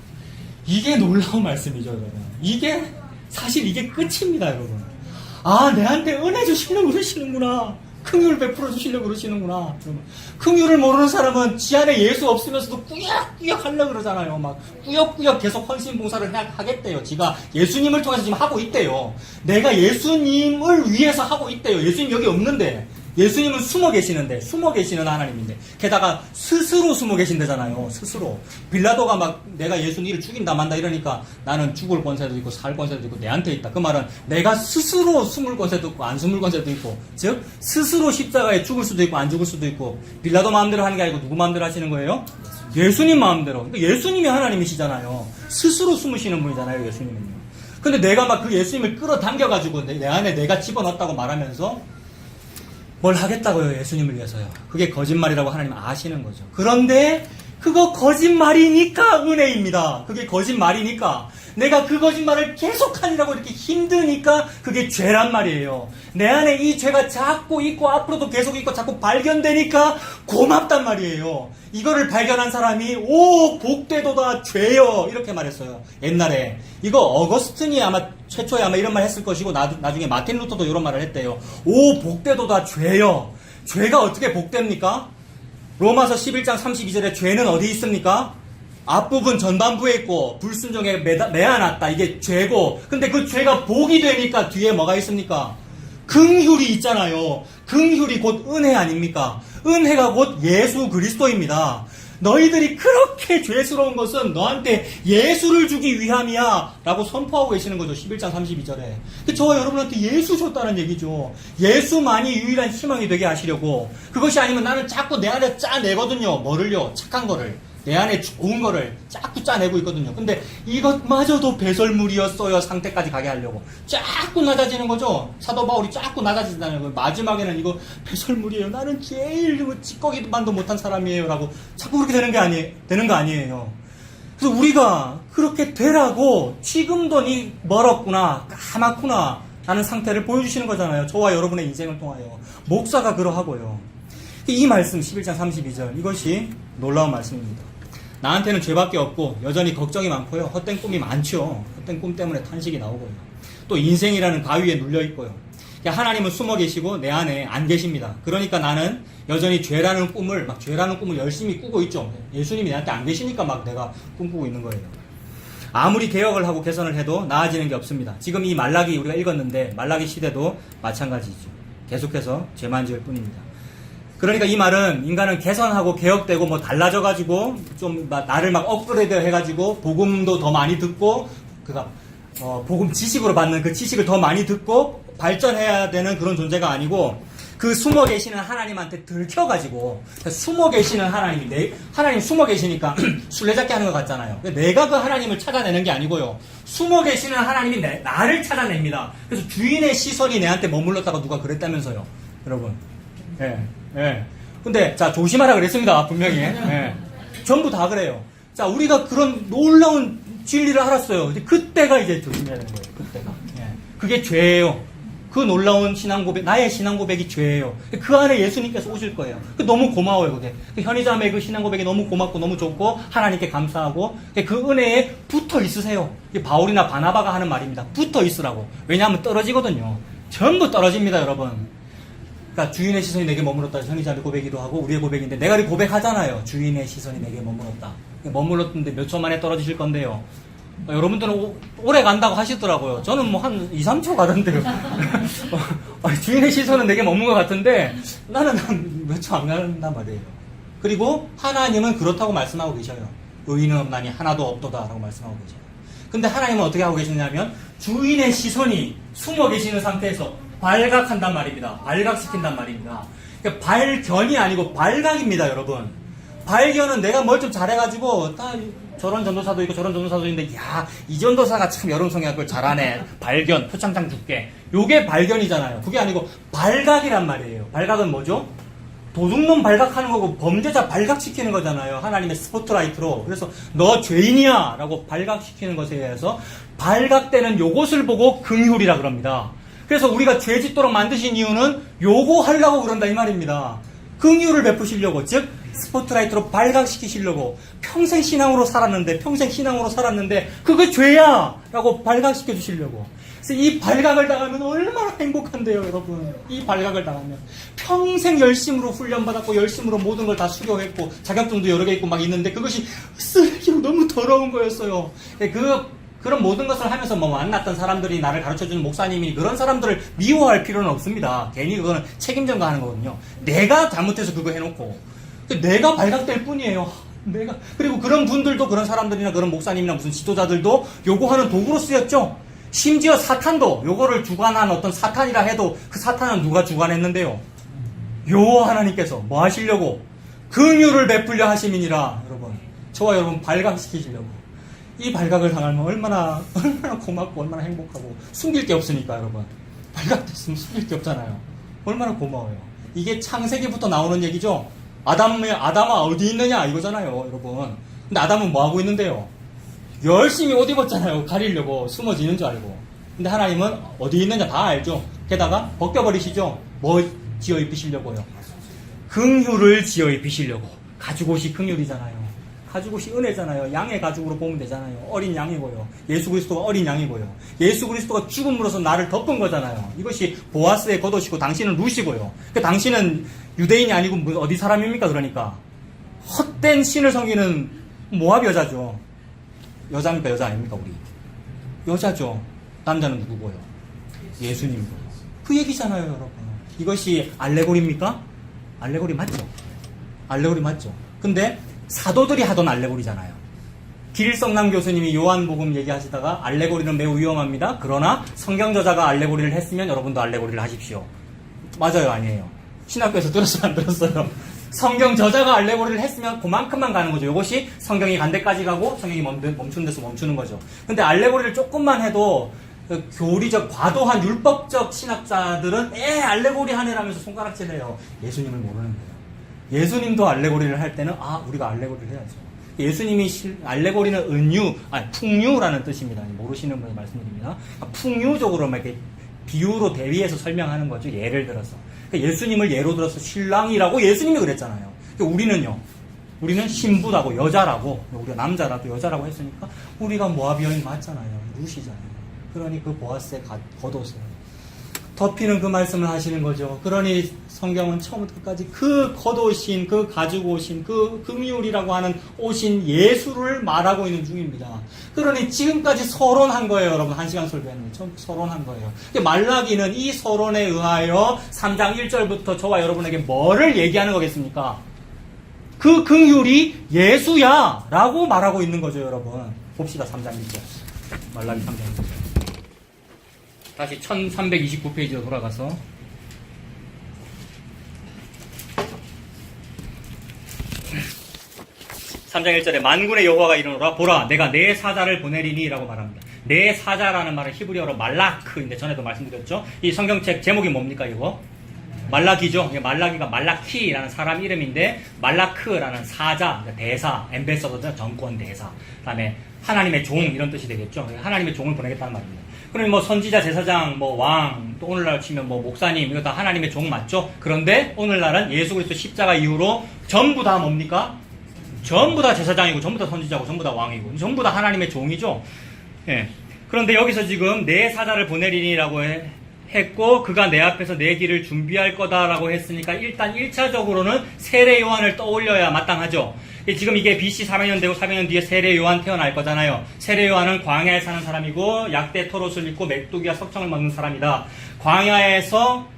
Speaker 2: 이게 놀라운 말씀이죠, 여러분. 사실 이게 끝입니다, 여러분. 아, 내한테 은혜 주시려고 그러시는구나. 긍휼을 베풀어 주시려고 그러시는구나. 긍휼을 모르는 사람은 지 안에 예수 없으면서도 꾸역꾸역 하려고 그러잖아요. 막 꾸역꾸역 계속 헌신봉사를 하겠대요. 지가 예수님을 통해서 지금 하고 있대요. 내가 예수님을 위해서 하고 있대요. 예수님 여기 없는데. 예수님은 숨어 계시는데, 숨어 계시는 하나님인데, 게다가 스스로 숨어 계신다잖아요. 스스로. 빌라도가 막 내가 예수님을 죽인다 만다 이러니까 나는 죽을 권세도 있고 살 권세도 있고 내한테 있다. 그 말은 내가 스스로 숨을 권세도 있고 안 숨을 권세도 있고, 즉 스스로 십자가에 죽을 수도 있고 안 죽을 수도 있고, 빌라도 마음대로 하는 게 아니고 누구 마음대로 하시는 거예요? 예수님 마음대로. 그러니까 예수님이 하나님이시잖아요. 스스로 숨으시는 분이잖아요, 예수님은요. 근데 내가 막 그 예수님을 끌어당겨가지고 내 안에 내가 집어넣었다고 말하면서 뭘 하겠다고요, 예수님을 위해서요. 그게 거짓말이라고 하나님 아시는 거죠. 그런데 그거 거짓말이니까 은혜입니다. 그게 거짓말이니까. 내가 그 거짓말을 계속하느라고 이렇게 힘드니까 그게 죄란 말이에요. 내 안에 이 죄가 자꾸 있고 앞으로도 계속 있고 자꾸 발견되니까 고맙단 말이에요. 이거를 발견한 사람이 오 복되도다 죄여 이렇게 말했어요. 옛날에 이거 어거스틴이 아마 최초에 아마 이런 말 했을 것이고 나중에 마틴 루터도 이런 말을 했대요. 오 복되도다 죄여. 죄가 어떻게 복됩니까? 로마서 11장 32절에 죄는 어디 있습니까? 앞부분 전반부에 있고 불순종에 매어놨다. 이게 죄고, 근데 그 죄가 복이 되니까 뒤에 뭐가 있습니까? 긍휼이 있잖아요. 긍휼이 곧 은혜 아닙니까? 은혜가 곧 예수 그리스도입니다. 너희들이 그렇게 죄스러운 것은 너한테 예수를 주기 위함이야 라고 선포하고 계시는 거죠. 11장 32절에. 저와 여러분한테 예수 줬다는 얘기죠. 예수만이 유일한 희망이 되게 하시려고. 그것이 아니면 나는 자꾸 내 안에 짜내거든요. 뭐를요? 착한 거를. 내 안에 좋은 거를 자꾸 짜내고 있거든요. 근데 이것마저도 배설물이었어요. 상태까지 가게 하려고. 자꾸 낮아지는 거죠. 사도 바울이 자꾸 낮아진다는 거예요. 마지막에는 이거 배설물이에요. 나는 제일 찌꺼기만도 못한 사람이에요. 라고 자꾸 그렇게 되는 거 아니에요. 그래서 우리가 그렇게 되라고 지금도 니 멀었구나, 까맣구나 라는 상태를 보여주시는 거잖아요. 저와 여러분의 인생을 통하여. 목사가 그러하고요. 이 말씀 11장 32절 이것이 놀라운 말씀입니다. 나한테는 죄밖에 없고 여전히 걱정이 많고요. 헛된 꿈이 많죠. 헛된 꿈 때문에 탄식이 나오고요. 또 인생이라는 바위에 눌려있고요. 하나님은 숨어 계시고 내 안에 안 계십니다. 그러니까 나는 여전히 죄라는 꿈을 열심히 꾸고 있죠. 예수님이 나한테 안 계시니까 막 내가 꿈꾸고 있는 거예요. 아무리 개혁을 하고 개선을 해도 나아지는 게 없습니다. 지금 이 말라기 우리가 읽었는데 말라기 시대도 마찬가지죠. 계속해서 죄만 지을 뿐입니다. 그러니까 이 말은 인간은 개선하고 개혁되고 뭐 달라져가지고 좀 나를 막 업그레이드 해가지고 복음도 더 많이 듣고 복음 지식으로 받는 그 지식을 더 많이 듣고 발전해야 되는 그런 존재가 아니고 그 숨어 계시는 하나님한테 들켜가지고 숨어 계시는 하나님 숨어 계시니까 술래잡기 하는 것 같잖아요. 내가 그 하나님을 찾아내는 게 아니고요. 숨어 계시는 하나님이 나를 찾아냅니다. 그래서 주인의 시선이 내한테 머물렀다가 누가 그랬다면서요, 여러분. 예. 근데, 자, 조심하라 그랬습니다. 분명히. 예. 전부 다 그래요. 자, 우리가 그런 놀라운 진리를 알았어요. 근데 그때가 이제 조심해야 되는 거예요. 그때가. 예. 그게 죄예요. 그 놀라운 신앙 고백, 나의 신앙 고백이 죄예요. 그 안에 예수님께서 오실 거예요. 너무 고마워요, 그게. 현희자매 그 신앙 고백이 너무 고맙고 너무 좋고 하나님께 감사하고 그 은혜에 붙어 있으세요. 바울이나 바나바가 하는 말입니다. 붙어 있으라고. 왜냐하면 떨어지거든요. 전부 떨어집니다, 여러분. 그러니까 주인의 시선이 내게 머물렀다. 현희자매 고백이기도 하고 우리의 고백인데 내가 이 고백하잖아요. 주인의 시선이 내게 머물렀다. 머물렀는데 몇 초 만에 떨어지실 건데요. 여러분들은 오래 간다고 하시더라고요. 저는 뭐 한 2, 3초 가던데요. 주인의 시선은 내게 머문 것 같은데 나는 한 몇 초 안 간단 말이에요. 그리고 하나님은 그렇다고 말씀하고 계셔요. 의인은 없나니 하나도 없도다 라고 말씀하고 계셔요. 근데 하나님은 어떻게 하고 계시냐면 주인의 시선이 숨어 계시는 상태에서 발각한단 말입니다. 발각시킨단 말입니다. 그러니까 발견이 아니고 발각입니다, 여러분. 발견은 내가 뭘 좀 잘해가지고 저런 전도사도 있고 저런 전도사도 있는데 야, 이 전도사가 참 여론성향을 잘하네. 발견, 표창장 줄게. 요게 발견이잖아요. 그게 아니고 발각이란 말이에요. 발각은 뭐죠? 도둑놈 발각하는 거고 범죄자 발각시키는 거잖아요. 하나님의 스포트라이트로. 그래서 너 죄인이야 라고 발각시키는 것에 의해서 발각되는 요것을 보고 긍휼이라 그럽니다. 그래서 우리가 죄 짓도록 만드신 이유는 요거 하려고 그런다 이 말입니다. 긍휼을 베푸시려고, 즉 스포트라이트로 발각시키시려고. 평생 신앙으로 살았는데 그게 죄야 라고 발각시켜 주시려고. 그래서 이 발각을 당하면 얼마나 행복한데요, 여러분. 이 발각을 당하면 평생 열심으로 훈련받았고 열심으로 모든 걸 다 수료했고 자격증도 여러 개 있고 막 있는데 그것이 쓰레기로 너무 더러운 거였어요. 그런 모든 것을 하면서 뭐 만났던 사람들이 나를 가르쳐주는 목사님이 그런 사람들을 미워할 필요는 없습니다. 괜히 그거는 책임 전가하는 거거든요. 내가 잘못해서 그거 해놓고 내가 발각될 뿐이에요. 그리고 그런 분들도, 그런 사람들이나 그런 목사님이나 무슨 지도자들도 요구하는 도구로 쓰였죠. 심지어 사탄도 요거를 주관한 어떤 사탄이라 해도 그 사탄은 누가 주관했는데요? 여호와 하나님께서 뭐 하시려고? 긍휼을 베풀려 하심이니라. 여러분, 저와 여러분 발각시키시려고. 이 발각을 당하면 얼마나 고맙고 얼마나 행복하고. 숨길 게 없으니까, 여러분. 발각됐으면 숨길 게 없잖아요. 얼마나 고마워요. 이게 창세기부터 나오는 얘기죠. 아담아 어디 있느냐 이거잖아요, 여러분. 근데 아담은 뭐 하고 있는데요? 열심히 옷 입었잖아요. 가리려고. 숨어지는 줄 알고. 근데 하나님은 어디 있느냐 다 알죠. 게다가 벗겨버리시죠. 뭐 지어 입히시려고요? 긍휼을 지어 입히시려고. 가죽옷이 긍휼이잖아요. 가죽옷이 은혜잖아요. 양의 가죽으로 보면 되잖아요. 어린 양이고요. 예수 그리스도가 어린 양이고요. 예수 그리스도가 죽음으로써 나를 덮은 거잖아요. 이것이 보아스의 겉옷이고 당신은 룻이고요. 당신은 유대인이 아니고 어디 사람입니까? 그러니까 헛된 신을 섬기는 모압 여자죠. 여자입니까? 여자 아닙니까? 우리 여자죠. 남자는 누구고요? 예수님이고요. 그 얘기잖아요, 여러분. 이것이 알레고리입니까? 알레고리 맞죠? 알레고리 맞죠? 근데 사도들이 하던 알레고리잖아요. 길성남 교수님이 요한복음 얘기하시다가 알레고리는 매우 위험합니다. 그러나 성경저자가 알레고리를 했으면 여러분도 알레고리를 하십시오. 맞아요, 아니에요? 신학교에서 들었어요, 안 들었어요? 성경저자가 알레고리를 했으면 그만큼만 가는 거죠. 이것이 성경이 간 데까지 가고 성경이 멈추는 데서 멈추는 거죠. 근데 알레고리를 조금만 해도 교리적, 과도한 율법적 신학자들은 알레고리 하네라면서 손가락질해요. 예수님을 모르는 거예요. 예수님도 알레고리를 할 때는 우리가 알레고리를 해야죠. 예수님이 알레고리는 풍류라는 뜻입니다. 모르시는 분이 말씀드립니다. 풍류적으로 막 이렇게 비유로 대비해서 설명하는 거죠. 예를 들어서. 예수님을 예로 들어서 신랑이라고 예수님이 그랬잖아요. 우리는요. 우리는 신부라고 여자라고, 우리가 남자라도 여자라고 했으니까 우리가 모압 여인 맞잖아요. 룻이잖아요. 그러니 그 보아스의 겉옷을 덮이는 그 말씀을 하시는 거죠. 그러니 성경은 처음부터 끝까지 그 겉옷인, 그 가죽옷인, 그 긍휼이라고 하는 옷인 예수를 말하고 있는 중입니다. 그러니 지금까지 서론한 거예요, 여러분. 1시간 설교했는데 전부 서론한 거예요. 말라기는 이 서론에 의하여 3장 1절부터 저와 여러분에게 뭐를 얘기하는 거겠습니까? 그 긍휼이 예수야 라고 말하고 있는 거죠, 여러분. 봅시다. 3장 1절. 말라기 3장 1절. 다시 1329페이지로 돌아가서 3장 1절에 만군의 여호와가 이르노라 보라 내가 내 사자를 보내리니 라고 말합니다. 내 사자라는 말은 히브리어로 말라크인데 전에도 말씀드렸죠. 이 성경책 제목이 뭡니까 이거? 말라기죠. 말라기가 말라키라는 사람 이름인데 말라크라는 사자, 그러니까 대사, 엠베서더 정권 대사. 그다음에 하나님의 종 이런 뜻이 되겠죠. 하나님의 종을 보내겠다는 말입니다. 그러면 뭐 선지자, 제사장, 뭐 왕, 또 오늘날 치면 뭐 목사님 이거 다 하나님의 종 맞죠? 그런데 오늘날은 예수 그리스도 십자가 이후로 전부 다 뭡니까? 전부 다 제사장이고 전부 다 선지자고 전부 다 왕이고 전부 다 하나님의 종이죠. 예. 그런데 여기서 지금 내 사자를 보내리니라고 했고 그가 내 앞에서 내 길을 준비할 거다라고 했으니까 일단 1차적으로는 세례 요한을 떠올려야 마땅하죠. 지금 이게 BC 400년 되고 400년 뒤에 세례 요한 태어날 거잖아요. 세례 요한은 광야에 사는 사람이고 약대 털옷을 입고 메뚜기와 석청을 먹는 사람이다. 광야에서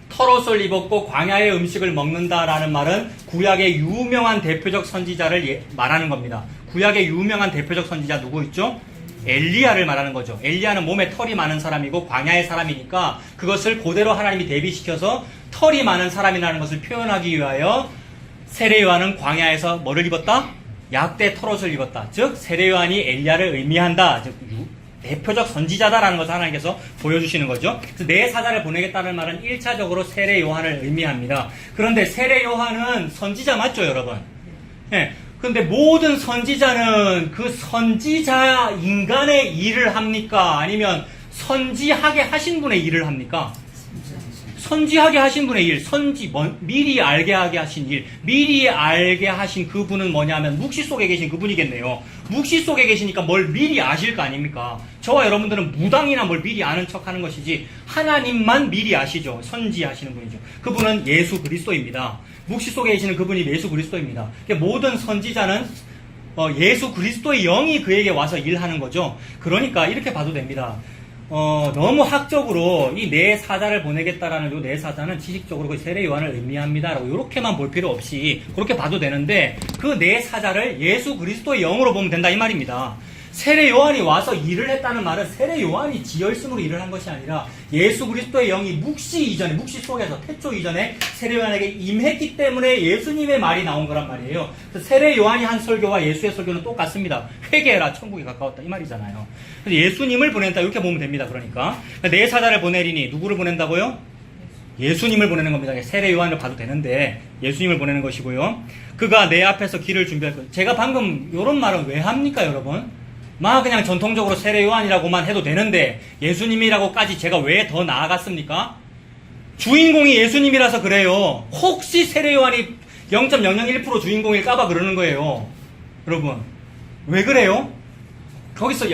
Speaker 2: 털옷을 입었고 광야의 음식을 먹는다라는 말은 구약의 유명한 대표적 선지자를 말하는 겁니다. 구약의 유명한 대표적 선지자 누구 있죠? 엘리야를 말하는 거죠. 엘리야는 몸에 털이 많은 사람이고 광야의 사람이니까 그것을 그대로 하나님이 대비시켜서 털이 많은 사람이라는 것을 표현하기 위하여 세례 요한은 광야에서 뭐를 입었다? 약대 털옷을 입었다. 즉 세례 요한이 엘리야를 의미한다. 즉 대표적 선지자다라는 것을 하나님께서 보여주시는 거죠. 그래서 내 사자를 보내겠다는 말은 1차적으로 세례 요한을 의미합니다. 그런데 세례 요한은 선지자 맞죠, 여러분? 예. 그런데 모든 선지자는 그 선지자 인간의 일을 합니까? 아니면 선지하게 하신 분의 일을 합니까? 선지하게 하신 분의 일, 미리 알게 하게 하신 일, 미리 알게 하신 그분은 뭐냐면 묵시 속에 계신 그분이겠네요. 묵시 속에 계시니까 뭘 미리 아실 거 아닙니까? 저와 여러분들은 무당이나 뭘 미리 아는 척 하는 것이지 하나님만 미리 아시죠. 선지하시는 분이죠. 그분은 예수 그리스도입니다. 묵시 속에 계시는 그분이 예수 그리스도입니다. 모든 선지자는 예수 그리스도의 영이 그에게 와서 일하는 거죠. 그러니까 이렇게 봐도 됩니다. 너무 학적으로 이 내 사자를 보내겠다라는 요 내 사자는 지식적으로 그 세례 요한을 의미합니다라고 이렇게만 볼 필요 없이 그렇게 봐도 되는데 그 내 사자를 예수 그리스도의 영으로 보면 된다 이 말입니다. 세례 요한이 와서 일을 했다는 말은 세례 요한이 지혈심으로 일을 한 것이 아니라 예수 그리스도의 영이 묵시 속에서 태초 이전에 세례 요한에게 임했기 때문에 예수님의 말이 나온 거란 말이에요. 그래서 세례 요한이 한 설교와 예수의 설교는 똑같습니다. 회개해라 천국이 가까웠다 이 말이잖아요. 그래서 예수님을 보낸다 이렇게 보면 됩니다. 그러니까 내 사자를 보내리니 누구를 보낸다고요? 예수님을 보내는 겁니다. 세례 요한을 봐도 되는데 예수님을 보내는 것이고요. 그가 내 앞에서 길을 준비할 거예요. 제가 방금 이런 말은 왜 합니까, 여러분? 그냥 전통적으로 세례 요한이라고만 해도 되는데 예수님이라고까지 제가 왜 더 나아갔습니까? 주인공이 예수님이라서 그래요. 혹시 세례 요한이 0.001% 주인공일까봐 그러는 거예요. 여러분 왜 그래요? 거기서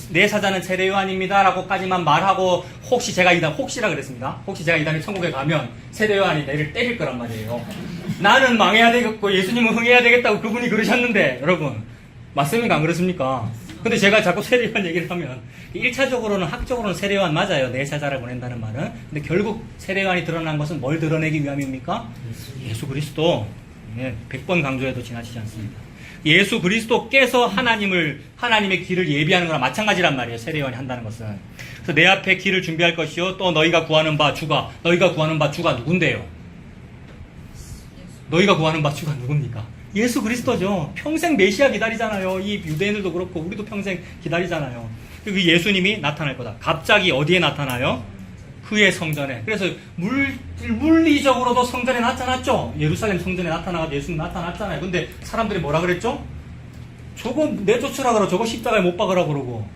Speaker 2: 내 사자는 세례 요한입니다 라고까지만 말하고 혹시라 그랬습니다. 혹시 제가 이 다음에 천국에 가면 세례 요한이 내를 때릴 거란 말이에요. 나는 망해야 되겠고 예수님은 흥해야 되겠다고 그분이 그러셨는데 여러분 맞습니까? 안 그렇습니까? 근데 제가 자꾸 세례 요한 얘기를 하면 1차적으로는 학적으로는 세례 요한 맞아요. 내 사자를 보낸다는 말은. 근데 결국 세례 요한이 드러난 것은 뭘 드러내기 위함입니까? 예수 그리스도. 100번 강조해도 지나치지 않습니다. 예수 그리스도께서 하나님의 길을 예비하는 거랑 마찬가지란 말이에요. 세례 요한이 한다는 것은. 그래서 내 앞에 길을 준비할 것이요. 또 너희가 구하는 바 주가 누군데요? 너희가 구하는 바 주가 누굽니까? 예수 그리스도죠. 평생 메시아 기다리잖아요. 이 유대인들도 그렇고 우리도 평생 기다리잖아요. 그 예수님이 나타날 거다. 갑자기 어디에 나타나요? 그의 성전에. 그래서 물리적으로도 성전에 나타났죠. 예루살렘 성전에 나타나가지고 예수님 나타났잖아요. 근데 사람들이 뭐라 그랬죠? 저거 내쫓으라 그러고 저거 십자가에 못 박으라 그러고.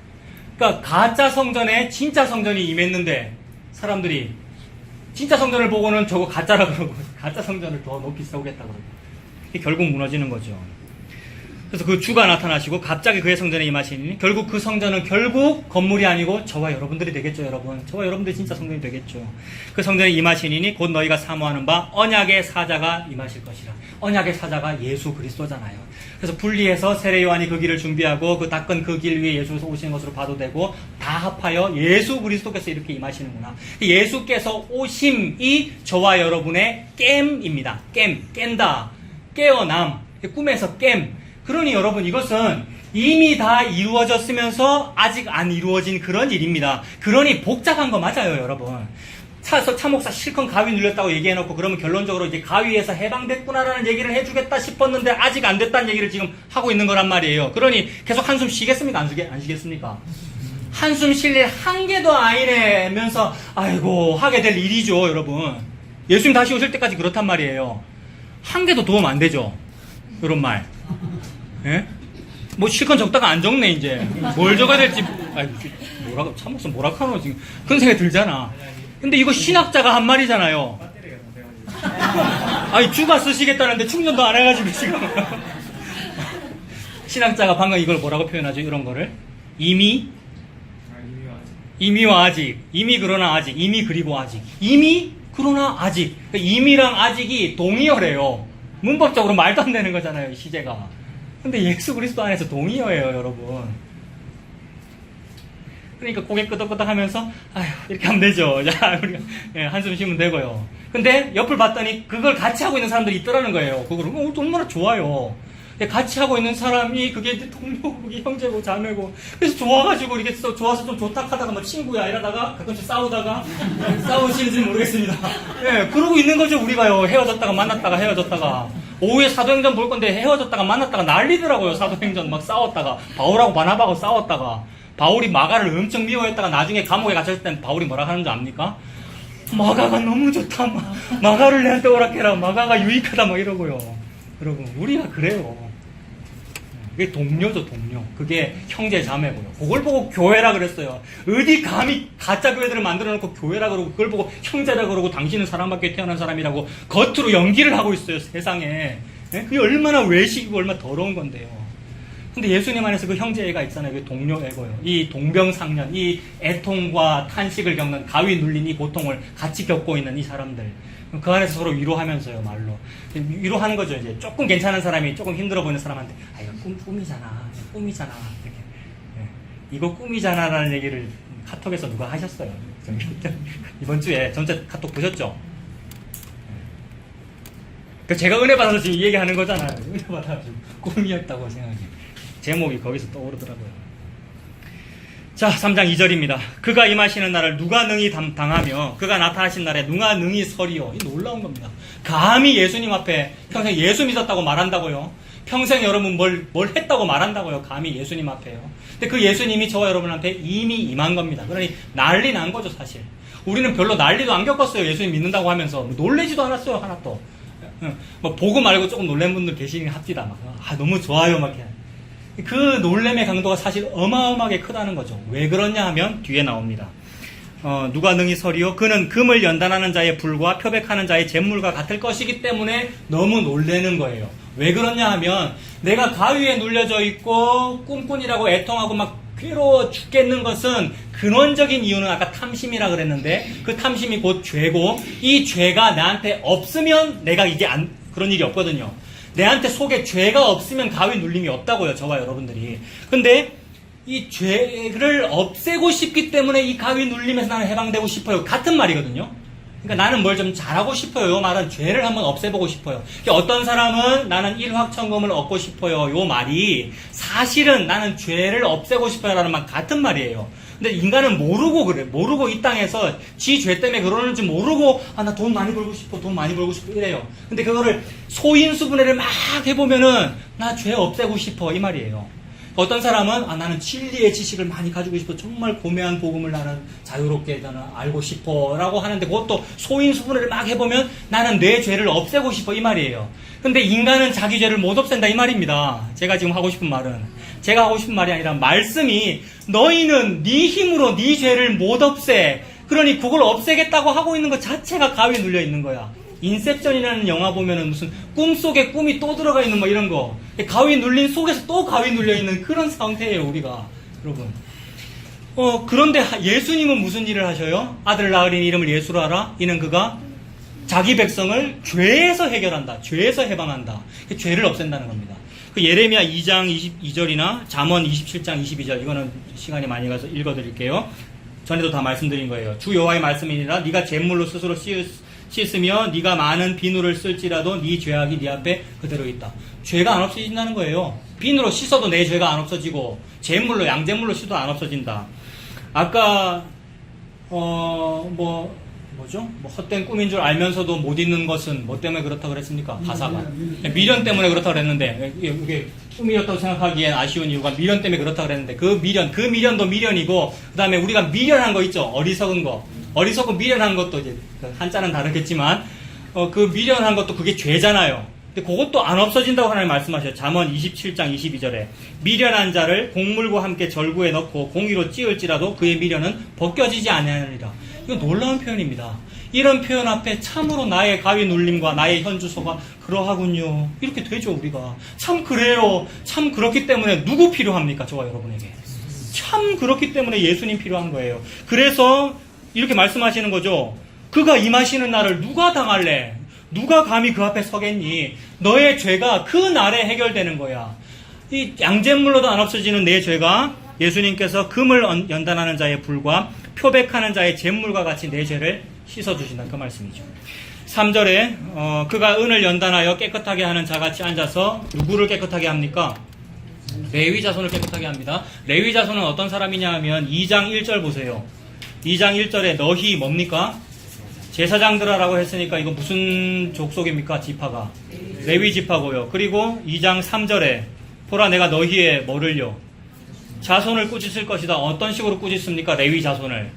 Speaker 2: 그러니까 가짜 성전에 진짜 성전이 임했는데 사람들이 진짜 성전을 보고는 저거 가짜라 그러고 가짜 성전을 더 높이 세우겠다 그러고. 결국 무너지는 거죠. 그래서 그 주가 나타나시고 갑자기 그의 성전에 임하시니 결국 그 성전은 결국 건물이 아니고 저와 여러분들이 되겠죠, 여러분. 저와 여러분들이 진짜 성전이 되겠죠. 그 성전에 임하시니 곧 너희가 사모하는 바 언약의 사자가 임하실 것이라. 언약의 사자가 예수 그리스도잖아요. 그래서 분리해서 세례 요한이 그 길을 준비하고 그 닦은 그 길 위에 예수께서 오시는 것으로 봐도 되고 다 합하여 예수 그리스도께서 이렇게 임하시는구나. 예수께서 오심이 저와 여러분의 깸입니다. 깬다. 깨어남, 꿈에서 깸. 그러니 여러분 이것은 이미 다 이루어졌으면서 아직 안 이루어진 그런 일입니다. 그러니 복잡한 거 맞아요, 여러분. 차 목사 실컷 가위 눌렸다고 얘기해놓고 그러면 결론적으로 이제 가위에서 해방됐구나라는 얘기를 해주겠다 싶었는데 아직 안 됐다는 얘기를 지금 하고 있는 거란 말이에요. 그러니 계속 한숨 쉬겠습니까? 안 쉬겠습니까? 한숨 쉴 일 한 개도 아니래면서 아이고 하게 될 일이죠, 여러분. 예수님 다시 오실 때까지 그렇단 말이에요. 한 개도 도움 안 되죠. 이런 말. 예? 뭐 실컷 적다가 안 적네 이제. 뭘 적어야 될지 뭐라고 참고서 뭐라카노 지금 그런 생각이 들잖아. 근데 이거 신학자가 한 말이잖아요. 아니 주가 쓰시겠다는데 충전도 안 해가지고 지금. 신학자가 방금 이걸 뭐라고 표현하죠? 이런 거를 이미와 아직, 이미 그러나 아직, 이미 그리고 아직, 이미 그러나 아직. 이미랑 아직이 동의어래요. 문법적으로 말도 안 되는 거잖아요, 이 시제가. 근데 예수 그리스도 안에서 동의어예요, 여러분. 그러니까 고개 끄덕끄덕 하면서, 아휴, 이렇게 하면 되죠. 자, 우리가, 한숨 쉬면 되고요. 근데 옆을 봤더니 그걸 같이 하고 있는 사람들이 있더라는 거예요. 그걸, 얼마나 좋아요. 같이 하고 있는 사람이 그게 동료고, 그게 형제고, 자매고. 그래서 좋아가지고, 이렇게 좋아서 좀 좋다 하다가 뭐 친구야 이러다가 가끔씩 싸우다가, 싸우시는지 모르겠습니다. 예, 그러고 있는 거죠, 우리가요. 헤어졌다가 만났다가 헤어졌다가. 오후에 사도행전 볼 건데 헤어졌다가 만났다가 난리더라고요, 사도행전. 막 싸웠다가. 바울하고 바나바하고 싸웠다가. 바울이 마가를 엄청 미워했다가 나중에 감옥에 갇혔을 땐 바울이 뭐라 하는 줄 압니까? 마가가 너무 좋다. 마가를 내한테 오락해라. 마가가 유익하다. 막 이러고요. 여러분, 우리가 그래요. 그게 동료죠, 동료. 그게 형제 자매고요. 그걸 보고 교회라 그랬어요. 어디 감히 가짜 교회들을 만들어 놓고 교회라 그러고 그걸 보고 형제라 그러고 당신은 사람밖에 태어난 사람이라고 겉으로 연기를 하고 있어요, 세상에. 그게 얼마나 외식이고 얼마나 더러운 건데요. 근데 예수님 안에서 그 형제애가 있잖아요. 그 동료애고요. 이 동병상련, 이 애통과 탄식을 겪는 가위 눌린 이 고통을 같이 겪고 있는 이 사람들. 그 안에서 서로 위로하면서요, 말로. 위로하는 거죠, 이제. 조금 괜찮은 사람이 조금 힘들어 보이는 사람한테, 아, 이거 꿈이잖아. 꿈이잖아. 이렇게. 이거 꿈이잖아라는 얘기를 카톡에서 누가 하셨어요. 이번 주에 전체 카톡 보셨죠? 제가 은혜 받아서 지금 이 얘기하는 거잖아요. 은혜 받아가지고 꿈이었다고 생각해. 제목이 거기서 떠오르더라고요. 자, 3장 2절입니다. 그가 임하시는 날을 누가 능히 당하며 그가 나타나신 날에 누가 능히 서리요. 이 놀라운 겁니다. 감히 예수님 앞에 평생 예수 믿었다고 말한다고요. 평생 여러분 뭘 했다고 말한다고요. 감히 예수님 앞에요. 근데 그 예수님이 저와 여러분한테 이미 임한 겁니다. 그러니 난리 난 거죠, 사실. 우리는 별로 난리도 안 겪었어요. 예수님 믿는다고 하면서. 놀래지도 않았어요, 하나도. 뭐 보고 말고 조금 놀란 분들 계시긴 합디다. 막, 너무 좋아요, 막 이렇게. 그 놀램의 강도가 사실 어마어마하게 크다는 거죠. 왜 그러냐 하면 뒤에 나옵니다. 누가 능히 서리요? 그는 금을 연단하는 자의 불과 표백하는 자의 잿물과 같을 것이기 때문에 너무 놀라는 거예요. 왜 그러냐 하면 내가 가위에 눌려져 있고 꾼꾼이라고 애통하고 막 괴로워 죽겠는 것은 근원적인 이유는 아까 탐심이라 그랬는데 그 탐심이 곧 죄고 이 죄가 나한테 없으면 내가 이게 그런 일이 없거든요. 내한테 속에 죄가 없으면 가위 눌림이 없다고요, 저와 여러분들이. 근데 이 죄를 없애고 싶기 때문에 이 가위 눌림에서 나는 해방되고 싶어요. 같은 말이거든요. 그러니까 나는 뭘 좀 잘하고 싶어요. 요 말은 죄를 한번 없애보고 싶어요. 어떤 사람은 나는 일확천금을 얻고 싶어요. 요 말이 사실은 나는 죄를 없애고 싶어요. 라는 말 같은 말이에요. 근데 인간은 모르고 그래. 모르고 이 땅에서 지 죄 때문에 그러는지 모르고 나 돈 많이 벌고 싶어. 돈 많이 벌고 싶어. 이래요. 근데 그거를 소인수분해를 막 해보면은 나 죄 없애고 싶어. 이 말이에요. 어떤 사람은 나는 진리의 지식을 많이 가지고 싶어. 정말 고매한 복음을 나는 자유롭게 나는 알고 싶어. 라고 하는데 그것도 소인수분해를 막 해보면 나는 내 죄를 없애고 싶어. 이 말이에요. 근데 인간은 자기 죄를 못 없앤다. 이 말입니다. 제가 지금 하고 싶은 말은. 제가 하고 싶은 말이 아니라 말씀이 너희는 네 힘으로 네 죄를 못 없애. 그러니 그걸 없애겠다고 하고 있는 것 자체가 가위에 눌려 있는 거야. 인셉션이라는 영화 보면은 무슨 꿈속에 꿈이 또 들어가 있는 뭐 이런 거. 가위 눌린 속에서 또 가위 눌려 있는 그런 상태예요, 우리가. 여러분. 그런데 예수님은 무슨 일을 하셔요? 아들 낳으린 이름을 예수로 하라. 이는 그가 자기 백성을 죄에서 해결한다. 죄에서 해방한다. 죄를 없앤다는 겁니다. 그 예레미야 2장 22절이나 잠언 27장 22절 이거는 시간이 많이 가서 읽어드릴게요. 전에도 다 말씀드린 거예요. 주 여호와의 말씀이니라 네가 잿물로 스스로 씻으며 네가 많은 비누를 쓸지라도 네 죄악이 네 앞에 그대로 있다. 죄가 안 없어진다는 거예요. 비누로 씻어도 내 죄가 안 없어지고 잿물로 양잿물로 씻어도 안 없어진다. 아까 뭐죠? 헛된 꿈인 줄 알면서도 못 잊는 것은 뭐 때문에 그렇다고 그랬습니까? 가사가. 미련 때문에 그렇다고 그랬는데, 이게 꿈이었다고 생각하기엔 아쉬운 이유가 미련 때문에 그렇다고 그랬는데, 그 미련도 미련이고, 그 다음에 우리가 미련한 거 있죠? 어리석은 거. 어리석고 미련한 것도 이제, 한자는 다르겠지만, 그 미련한 것도 그게 죄잖아요. 근데 그것도 안 없어진다고 하나님 말씀하셔요. 잠언 27장 22절에 미련한 자를 곡물과 함께 절구에 넣고 공의로 찌을지라도 그의 미련은 벗겨지지 아니하리라. 이거 놀라운 표현입니다. 이런 표현 앞에 참으로 나의 가위 눌림과 나의 현주소가 그러하군요. 이렇게 되죠, 우리가. 참 그래요. 참 그렇기 때문에 누구 필요합니까? 저와 여러분에게. 참 그렇기 때문에 예수님 필요한 거예요. 그래서 이렇게 말씀하시는 거죠. 그가 임하시는 날을 누가 당할래? 누가 감히 그 앞에 서겠니? 너의 죄가 그 날에 해결되는 거야. 이 양잿물로도 안 없어지는 내 죄가 예수님께서 금을 연단하는 자의 불과 표백하는 자의 잿물과 같이 내 죄를 씻어주신다. 그 말씀이죠. 3절에 그가 은을 연단하여 깨끗하게 하는 자같이 앉아서 누구를 깨끗하게 합니까? 레위 자손을 깨끗하게 합니다. 레위 자손은 어떤 사람이냐 하면 2장 1절 보세요. 2장 1절에 너희 뭡니까? 제사장들아라고 했으니까 이거 무슨 족속입니까? 지파가. 레위 지파고요. 그리고 2장 3절에 보라 내가 너희의 뭐를요? 자손을 꾸짖을 것이다. 어떤 식으로 꾸짖습니까? 레위 자손을.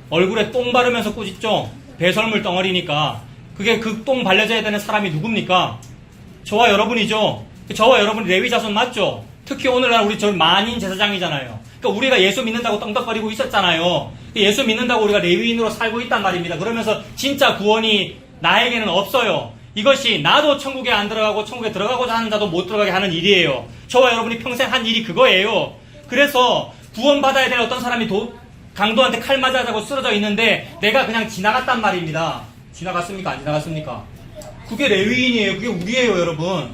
Speaker 2: 얼굴에 똥 바르면서 꾸짖죠? 배설물 덩어리니까. 그게 그 똥 발려져야 되는 사람이 누굽니까? 저와 여러분이죠. 저와 여러분이 레위 자손 맞죠? 특히 오늘날 우리 저 만인 제사장이잖아요. 그러니까 우리가 예수 믿는다고 떡떡거리고 있었잖아요. 예수 믿는다고 우리가 레위인으로 살고 있단 말입니다. 그러면서 진짜 구원이 나에게는 없어요. 이것이 나도 천국에 안 들어가고 천국에 들어가고자 하는 자도 못 들어가게 하는 일이에요. 저와 여러분이 평생 한 일이 그거예요. 그래서 구원받아야 될 어떤 사람이 강도한테 칼 맞아자고 쓰러져 있는데 내가 그냥 지나갔단 말입니다. 지나갔습니까? 안 지나갔습니까? 그게 레위인이에요. 그게 우리예요, 여러분.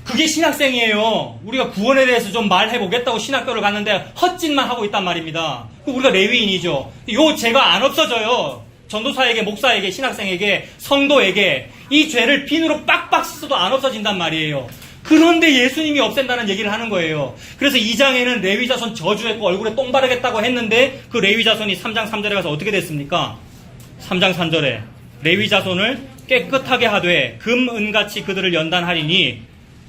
Speaker 2: 그게 신학생이에요. 우리가 구원에 대해서 좀 말해보겠다고 신학교를 갔는데 헛짓만 하고 있단 말입니다. 우리가 레위인이죠. 요 죄가 안 없어져요. 전도사에게, 목사에게, 신학생에게, 성도에게 이 죄를 비누로 빡빡 씻어도 안 없어진단 말이에요. 그런데 예수님이 없앤다는 얘기를 하는 거예요. 그래서 2장에는 레위자손 저주했고 얼굴에 똥 바르겠다고 했는데 그 레위자손이 3장 3절에 가서 어떻게 됐습니까? 3장 3절에 레위자손을 깨끗하게 하되 금, 은같이 그들을 연단하리니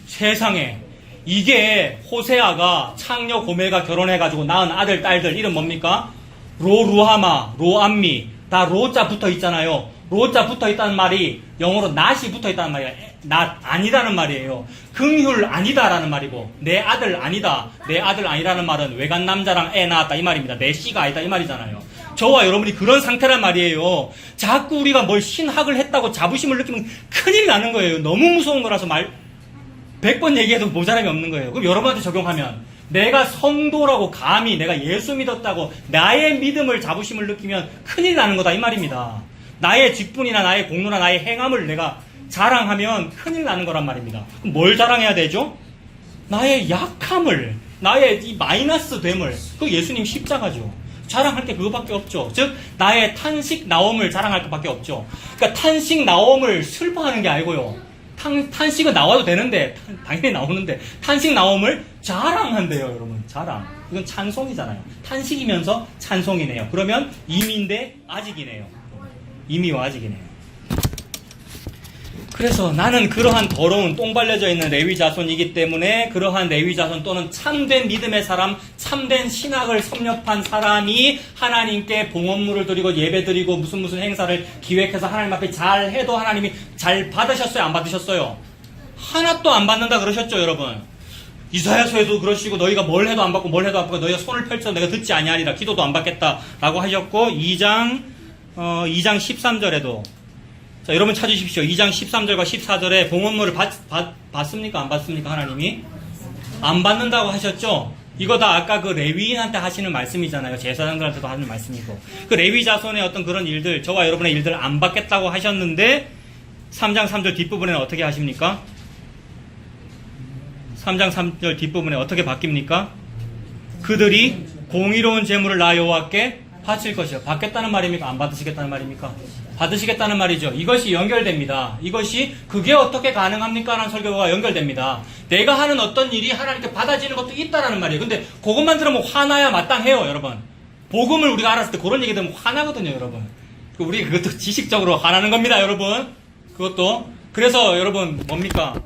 Speaker 2: 세상에 이게 호세아가 창녀 고멜과 결혼해가지고 낳은 아들, 딸들 이름 뭡니까? 로루하마, 로암미 다 로자 붙어 있잖아요. 로자 붙어 있다는 말이 영어로 낫이 붙어 있다는 말이에요. 낫 아니다는 말이에요. 긍휼 아니다라는 말이고 내 아들 아니다. 내 아들 아니라는 말은 외간 남자랑 애 낳았다 이 말입니다. 내 씨가 아니다 이 말이잖아요. 저와 여러분이 그런 상태란 말이에요. 자꾸 우리가 뭘 신학을 했다고 자부심을 느끼면 큰일 나는 거예요. 너무 무서운 거라서 100번 얘기해도 모자람이 없는 거예요. 그럼 여러분한테 적용하면 내가 성도라고 감히 내가 예수 믿었다고 나의 믿음을 자부심을 느끼면 큰일 나는 거다 이 말입니다. 나의 직분이나 나의 공로나 나의 행함을 내가 자랑하면 큰일 나는 거란 말입니다. 그럼 뭘 자랑해야 되죠? 나의 약함을, 나의 이 마이너스 됨을. 그 예수님 십자가죠. 자랑할 게 그거밖에 없죠. 즉 나의 탄식 나옴을 자랑할 것밖에 없죠. 그러니까 탄식 나옴을 슬퍼하는 게 아니고요. 탄식은 나와도 되는데 당연히 나오는데 탄식 나옴을 자랑한대요, 여러분. 자랑. 이건 찬송이잖아요. 탄식이면서 찬송이네요. 그러면 임인데 아직이네요. 임이와 아직이네요. 그래서 나는 그러한 더러운 똥 발려져 있는 레위 자손이기 때문에 그러한 레위 자손 또는 참된 믿음의 사람, 참된 신학을 섭렵한 사람이 하나님께 봉헌물을 드리고 예배 드리고 무슨 행사를 기획해서 하나님 앞에 잘 해도 하나님이 잘 받으셨어요? 안 받으셨어요? 하나도 안 받는다 그러셨죠, 여러분? 이사야서에도 그러시고 너희가 뭘 해도 안 받고 뭘 해도 안 받고 너희가 손을 펼쳐 내가 듣지 아니하리라 기도도 안 받겠다라고 하셨고 2장 13절에도 자, 여러분 찾으십시오. 2장 13절과 14절에 봉헌물을 받습니까? 안 받습니까? 하나님이? 안 받는다고 하셨죠? 이거 다 아까 그 레위인한테 하시는 말씀이잖아요. 제사장들한테도 하는 말씀이고. 그 레위 자손의 어떤 그런 일들, 저와 여러분의 일들 안 받겠다고 하셨는데 3장 3절 뒷부분에는 어떻게 하십니까? 3장 3절 뒷부분에 어떻게 바뀝니까? 그들이 공의로운 재물을 나 여호와께 바칠 것이요. 받겠다는 말입니까? 안 받으시겠다는 말입니까? 받으시겠다는 말이죠. 이것이 연결됩니다. 이것이 그게 어떻게 가능합니까? 라는 설교가 연결됩니다. 내가 하는 어떤 일이 하나님께 받아지는 것도 있다라는 말이에요. 근데 그것만 들으면 화나야 마땅해요, 여러분. 복음을 우리가 알았을 때 그런 얘기 들으면 화나거든요, 여러분. 우리 그것도 지식적으로 화나는 겁니다, 여러분. 그것도. 그래서 여러분 뭡니까?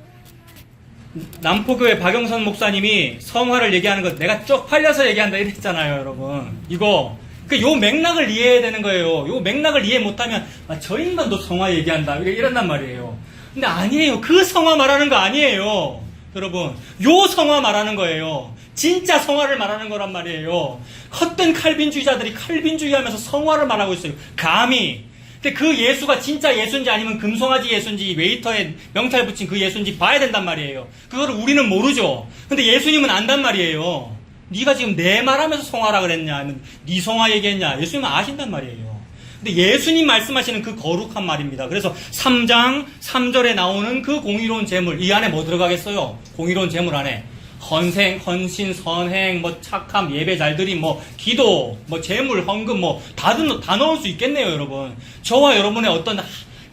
Speaker 2: 남포교회 박영선 목사님이 성화를 얘기하는 것 내가 쪽팔려서 얘기한다 이랬잖아요, 여러분. 이거 요 맥락을 이해해야 되는 거예요. 요 맥락을 이해 못하면 저 인간도 성화 얘기한다 이런단 말이에요. 근데 아니에요. 그 성화 말하는 거 아니에요. 여러분, 요 성화 말하는 거예요. 진짜 성화를 말하는 거란 말이에요. 헛된 칼빈주의자들이 칼빈주의 하면서 성화를 말하고 있어요. 감히. 근데 그 예수가 진짜 예수인지 아니면 금송아지 예수인지 웨이터에 명찰 붙인 그 예수인지 봐야 된단 말이에요. 그거를 우리는 모르죠. 근데 예수님은 안단 말이에요. 네가 지금 내 말하면서 성화라 그랬냐 아니면 네 성화 얘기했냐, 예수님은 아신단 말이에요. 근데 예수님 말씀하시는 그 거룩한 말입니다. 그래서 3장 3절에 나오는 그 공의로운 재물, 이 안에 뭐 들어가겠어요? 공의로운 재물 안에 헌생, 헌신, 선행, 뭐 착함, 예배 잘드림, 뭐 기도, 뭐 재물, 헌금, 뭐 다 넣을 수 있겠네요, 여러분. 저와 여러분의 어떤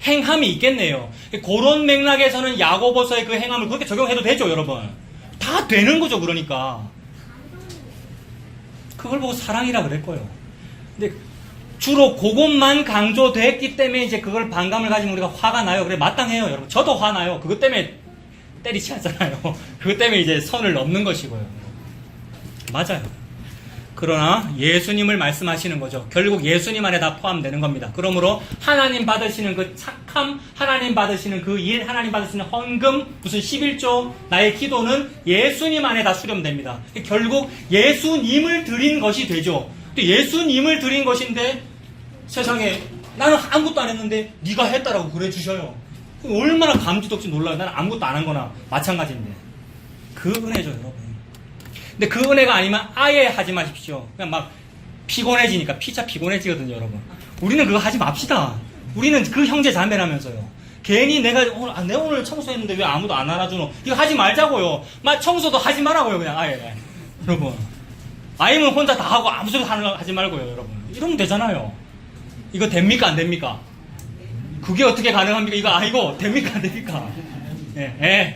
Speaker 2: 행함이 있겠네요. 그런 맥락에서는 야고보서의 그 행함을 그렇게 적용해도 되죠, 여러분. 다 되는 거죠, 그러니까. 그걸 보고 사랑이라 그럴 거예요. 근데 주로 그것만 강조됐기 때문에 이제 그걸 반감을 가지면 우리가 화가 나요. 그래, 마땅해요, 여러분. 저도 화나요. 그것 때문에 때리지 않잖아요. 그것 때문에 이제 선을 넘는 것이고요. 맞아요. 그러나 예수님을 말씀하시는 거죠. 결국 예수님 안에 다 포함되는 겁니다. 그러므로 하나님 받으시는 그 착함, 하나님 받으시는 그 일, 하나님 받으시는 헌금, 무슨 11조, 나의 기도는 예수님 안에 다 수렴됩니다. 결국 예수님을 드린 것이 되죠. 또 예수님을 드린 것인데 세상에 나는 아무것도 안 했는데 네가 했다라고 그래 주셔요. 얼마나 감지덕지 놀라요. 나는 아무것도 안 한 거나 마찬가지인데. 그 은혜죠, 여러분. 근데 그 은혜가 아니면 아예 하지 마십시오. 그냥 막 피곤해지니까 피차 피곤해지거든요, 여러분. 우리는 그거 하지 맙시다. 우리는 그 형제 자매라면서요. 괜히 내가 오늘 청소했는데 왜 아무도 안 알아주노? 이거 하지 말자고요. 막 청소도 하지 말라고요, 그냥 아예. 여러분. 아니면 혼자 다 하고 아무 소리 하지 말고요, 여러분. 이러면 되잖아요. 이거 됩니까, 안 됩니까? 그게 어떻게 가능합니까? 이거 됩니까, 안 됩니까?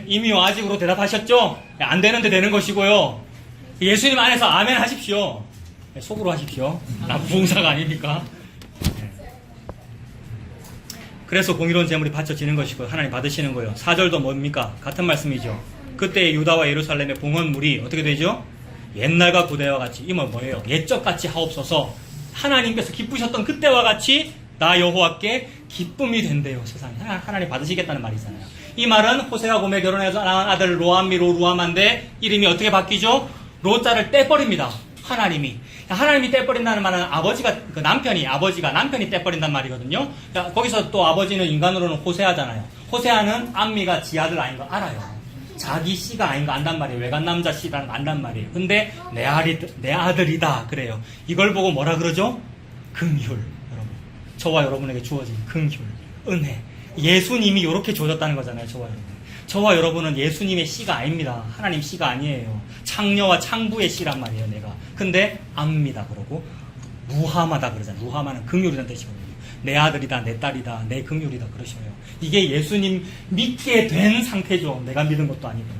Speaker 2: 이미 아직으로 대답하셨죠? 안 되는데 되는 것이고요. 예수님 안에서 아멘 하십시오. 속으로 하십시오. 나 부흥사가 아니니까. 그래서 공의로운 재물이 바쳐지는 것이고 하나님 받으시는 거예요. 4절도 뭡니까? 같은 말씀이죠. 그때 유다와 예루살렘의 봉헌물이 어떻게 되죠? 옛날과 구대와 같이, 이건 뭐예요? 옛적같이 하옵소서. 하나님께서 기쁘셨던 그때와 같이 나 여호와께 기쁨이 된대요, 세상에. 하나님 받으시겠다는 말이잖아요. 이 말은 호세와 고멜 결혼해서 낳은 아들 로암미로 루암한데 이름이 어떻게 바뀌죠? 로자를 떼버립니다. 하나님이 떼버린다는 말은 아버지가 남편이 떼버린단 말이거든요. 거기서 또 아버지는 인간으로는 호세아잖아요. 호세아는 암미가 지 아들 아닌 거 알아요. 자기 씨가 아닌 거 안단 말이에요. 외간 남자 씨라는 거 안단 말이에요. 근데 내 아들이다 그래요. 이걸 보고 뭐라 그러죠? 긍휼. 여러분, 저와 여러분에게 주어진 긍휼, 은혜. 예수님이 이렇게 주어졌다는 거잖아요. 저와 여러분은 예수님의 씨가 아닙니다. 하나님 씨가 아니에요. 창녀와 창부의 씨란 말이에요, 내가. 근데 압니다 그러고 무하마다 그러잖아요. 무하마는 긍휼이라는 뜻이거든요. 내 아들이다, 내 딸이다, 내 긍휼이다 그러셔요. 이게 예수님 믿게 된 상태죠. 내가 믿은 것도 아니고요.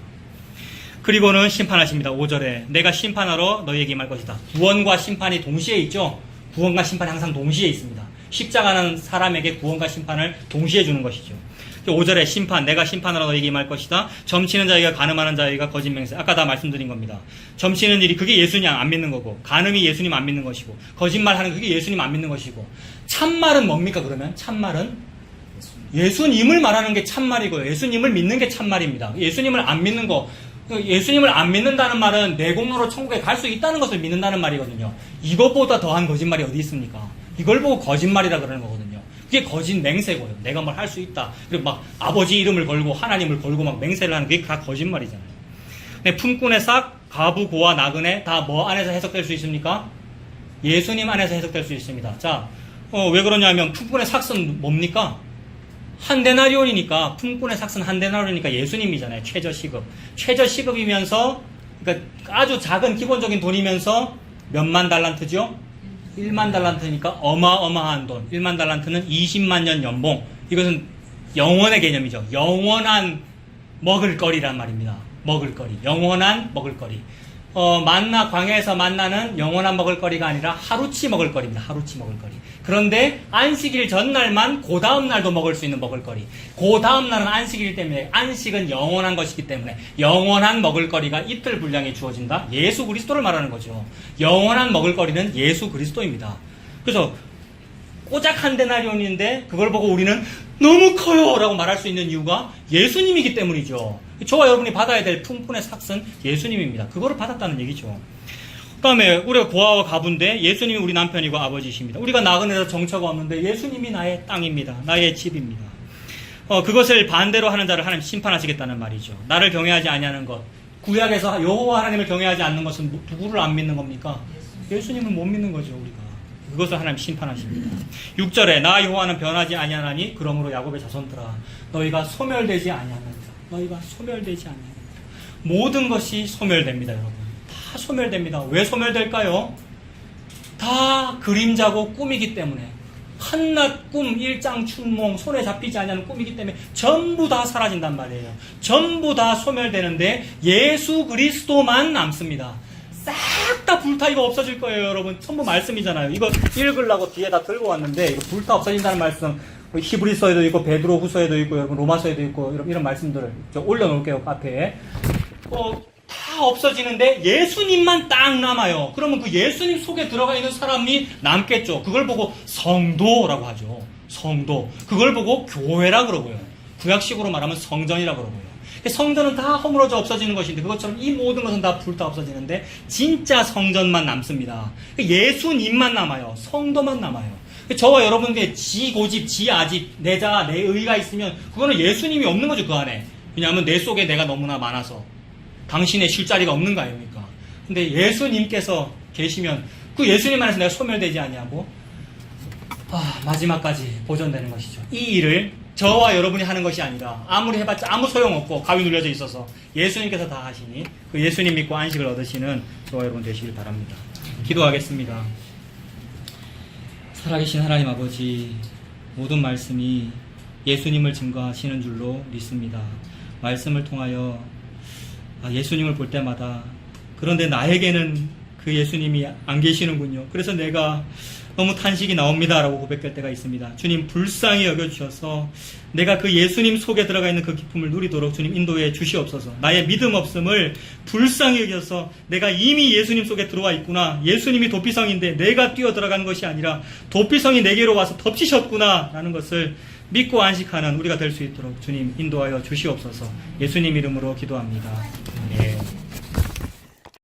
Speaker 2: 그리고는 심판하십니다. 5절에 내가 심판하러 너희에게 임할 것이다. 구원과 심판이 동시에 있죠. 구원과 심판이 항상 동시에 있습니다. 십자가는 사람에게 구원과 심판을 동시에 주는 것이죠. 5절에 심판, 내가 심판하러 너희에게 임할 것이다. 점치는 자에게 간음하는 자에게 거짓 맹세. 아까 다 말씀드린 겁니다. 점치는 일이 그게 예수님 안 믿는 거고, 간음이 예수님 안 믿는 것이고, 거짓말하는 그게 예수님 안 믿는 것이고, 참말은 뭡니까 그러면? 참말은 예수님을 말하는 게 참말이고요. 예수님을 믿는 게 참말입니다. 예수님을 안 믿는 거, 예수님을 안 믿는다는 말은 내 공로로 천국에 갈 수 있다는 것을 믿는다는 말이거든요. 이것보다 더한 거짓말이 어디 있습니까? 이걸 보고 거짓말이라 그러는 거거든요. 그게 거짓 맹세고요. 내가 뭘 할 수 있다. 그리고 막 아버지 이름을 걸고 하나님을 걸고 막 맹세를 하는 그게 다 거짓말이잖아요. 네, 품꾼의 삭, 가부, 고와 나그네 다 뭐 안에서 해석될 수 있습니까? 예수님 안에서 해석될 수 있습니다. 자, 왜 그러냐면 품꾼의 삭은 뭡니까? 한 데나리온이니까, 품꾼의 삭은 한 데나리온이니까 예수님이잖아요. 최저시급이면서 그러니까 아주 작은 기본적인 돈이면서 몇만 달란트죠? 1만 달란트니까 어마어마한 돈. 1만 달란트는 20만 년 연봉. 이것은 영원의 개념이죠. 영원한 먹을거리란 말입니다. 먹을거리. 영원한 먹을거리. 만나, 광야에서 만나는 영원한 먹을거리가 아니라 하루치 먹을거리입니다. 하루치 먹을거리. 그런데 안식일 전날만 그 다음날도 먹을 수 있는 먹을거리. 그 다음날은 안식일 때문에, 안식은 영원한 것이기 때문에 영원한 먹을거리가 이틀 분량에 주어진다. 예수 그리스도를 말하는 거죠. 영원한 먹을거리는 예수 그리스도입니다. 그래서 꼬작 한 데나리온인데 그걸 보고 우리는 너무 커요 라고 말할 수 있는 이유가 예수님이기 때문이죠. 저와 여러분이 받아야 될 풍분의 삭은 예수님입니다. 그거를 받았다는 얘기죠. 그 다음에 우리가 고아와 가부인데 예수님이 우리 남편이고 아버지이십니다. 우리가 나그네에서 정처가 없는데 예수님이 나의 땅입니다. 나의 집입니다. 그것을 반대로 하는 자를 하나님 심판하시겠다는 말이죠. 나를 경외하지 아니하는 것. 구약에서 여호와 하나님을 경외하지 않는 것은 누구를 안 믿는 겁니까? 예수님을 못 믿는 거죠, 우리가. 그것을 하나님 심판하십니다. 6절에 나 여호와는 변하지 아니하나니 그러므로 야곱의 자손들아 너희가 소멸되지 아니하느니라. 너희가 소멸되지 아니하느니라. 모든 것이 소멸됩니다, 여러분. 다 소멸됩니다. 왜 소멸될까요? 다 그림자고 꿈이기 때문에. 한낱 꿈, 일장춘몽, 손에 잡히지 않는 꿈이기 때문에 전부 다 사라진단 말이에요. 전부 다 소멸되는데 예수 그리스도만 남습니다. 싹 다 불타 이거 없어질 거예요, 여러분. 전부 말씀이잖아요. 이거 읽으려고 뒤에 다 들고 왔는데 이거 불타 없어진다는 말씀 히브리서에도 있고 베드로 후서에도 있고 여러분 로마서에도 있고 이런 말씀들을 올려놓을게요, 카페에. 다 없어지는데 예수님만 딱 남아요. 그러면 그 예수님 속에 들어가 있는 사람이 남겠죠. 그걸 보고 성도라고 하죠. 성도. 그걸 보고 교회라 그러고요. 구약식으로 말하면 성전이라 그러고요. 성전은 다 허물어져 없어지는 것인데 그것처럼 이 모든 것은 다 불타 없어지는데 진짜 성전만 남습니다. 예수님만 남아요. 성도만 남아요. 저와 여러분들의 지 고집, 지 아집, 내 자, 내 의가 있으면 그거는 예수님이 없는 거죠, 그 안에. 왜냐하면 내 속에 내가 너무나 많아서 당신의 쉴 자리가 없는 거 아닙니까? 근데 예수님께서 계시면 그 예수님 안에서 내가 소멸되지 아니하고 마지막까지 보존되는 것이죠. 이 일을 저와 여러분이 하는 것이 아니라 아무리 해봤자 아무 소용없고 가위 눌려져 있어서 예수님께서 다 하시니 그 예수님 믿고 안식을 얻으시는 저와 여러분 되시길 바랍니다. 기도하겠습니다. 살아계신 하나님 아버지, 모든 말씀이 예수님을 증거하시는 줄로 믿습니다. 말씀을 통하여 예수님을 볼 때마다 그런데 나에게는 그 예수님이 안 계시는군요. 그래서 내가 너무 탄식이 나옵니다 라고 고백할 때가 있습니다. 주님 불쌍히 여겨주셔서 내가 그 예수님 속에 들어가 있는 그 기쁨을 누리도록 주님 인도해 주시옵소서. 나의 믿음 없음을 불쌍히 여겨서 내가 이미 예수님 속에 들어와 있구나. 예수님이 도피성인데 내가 뛰어 들어간 것이 아니라 도피성이 내게로 와서 덮치셨구나 라는 것을 믿고 안식하는 우리가 될 수 있도록 주님 인도하여 주시옵소서. 예수님 이름으로 기도합니다. 네.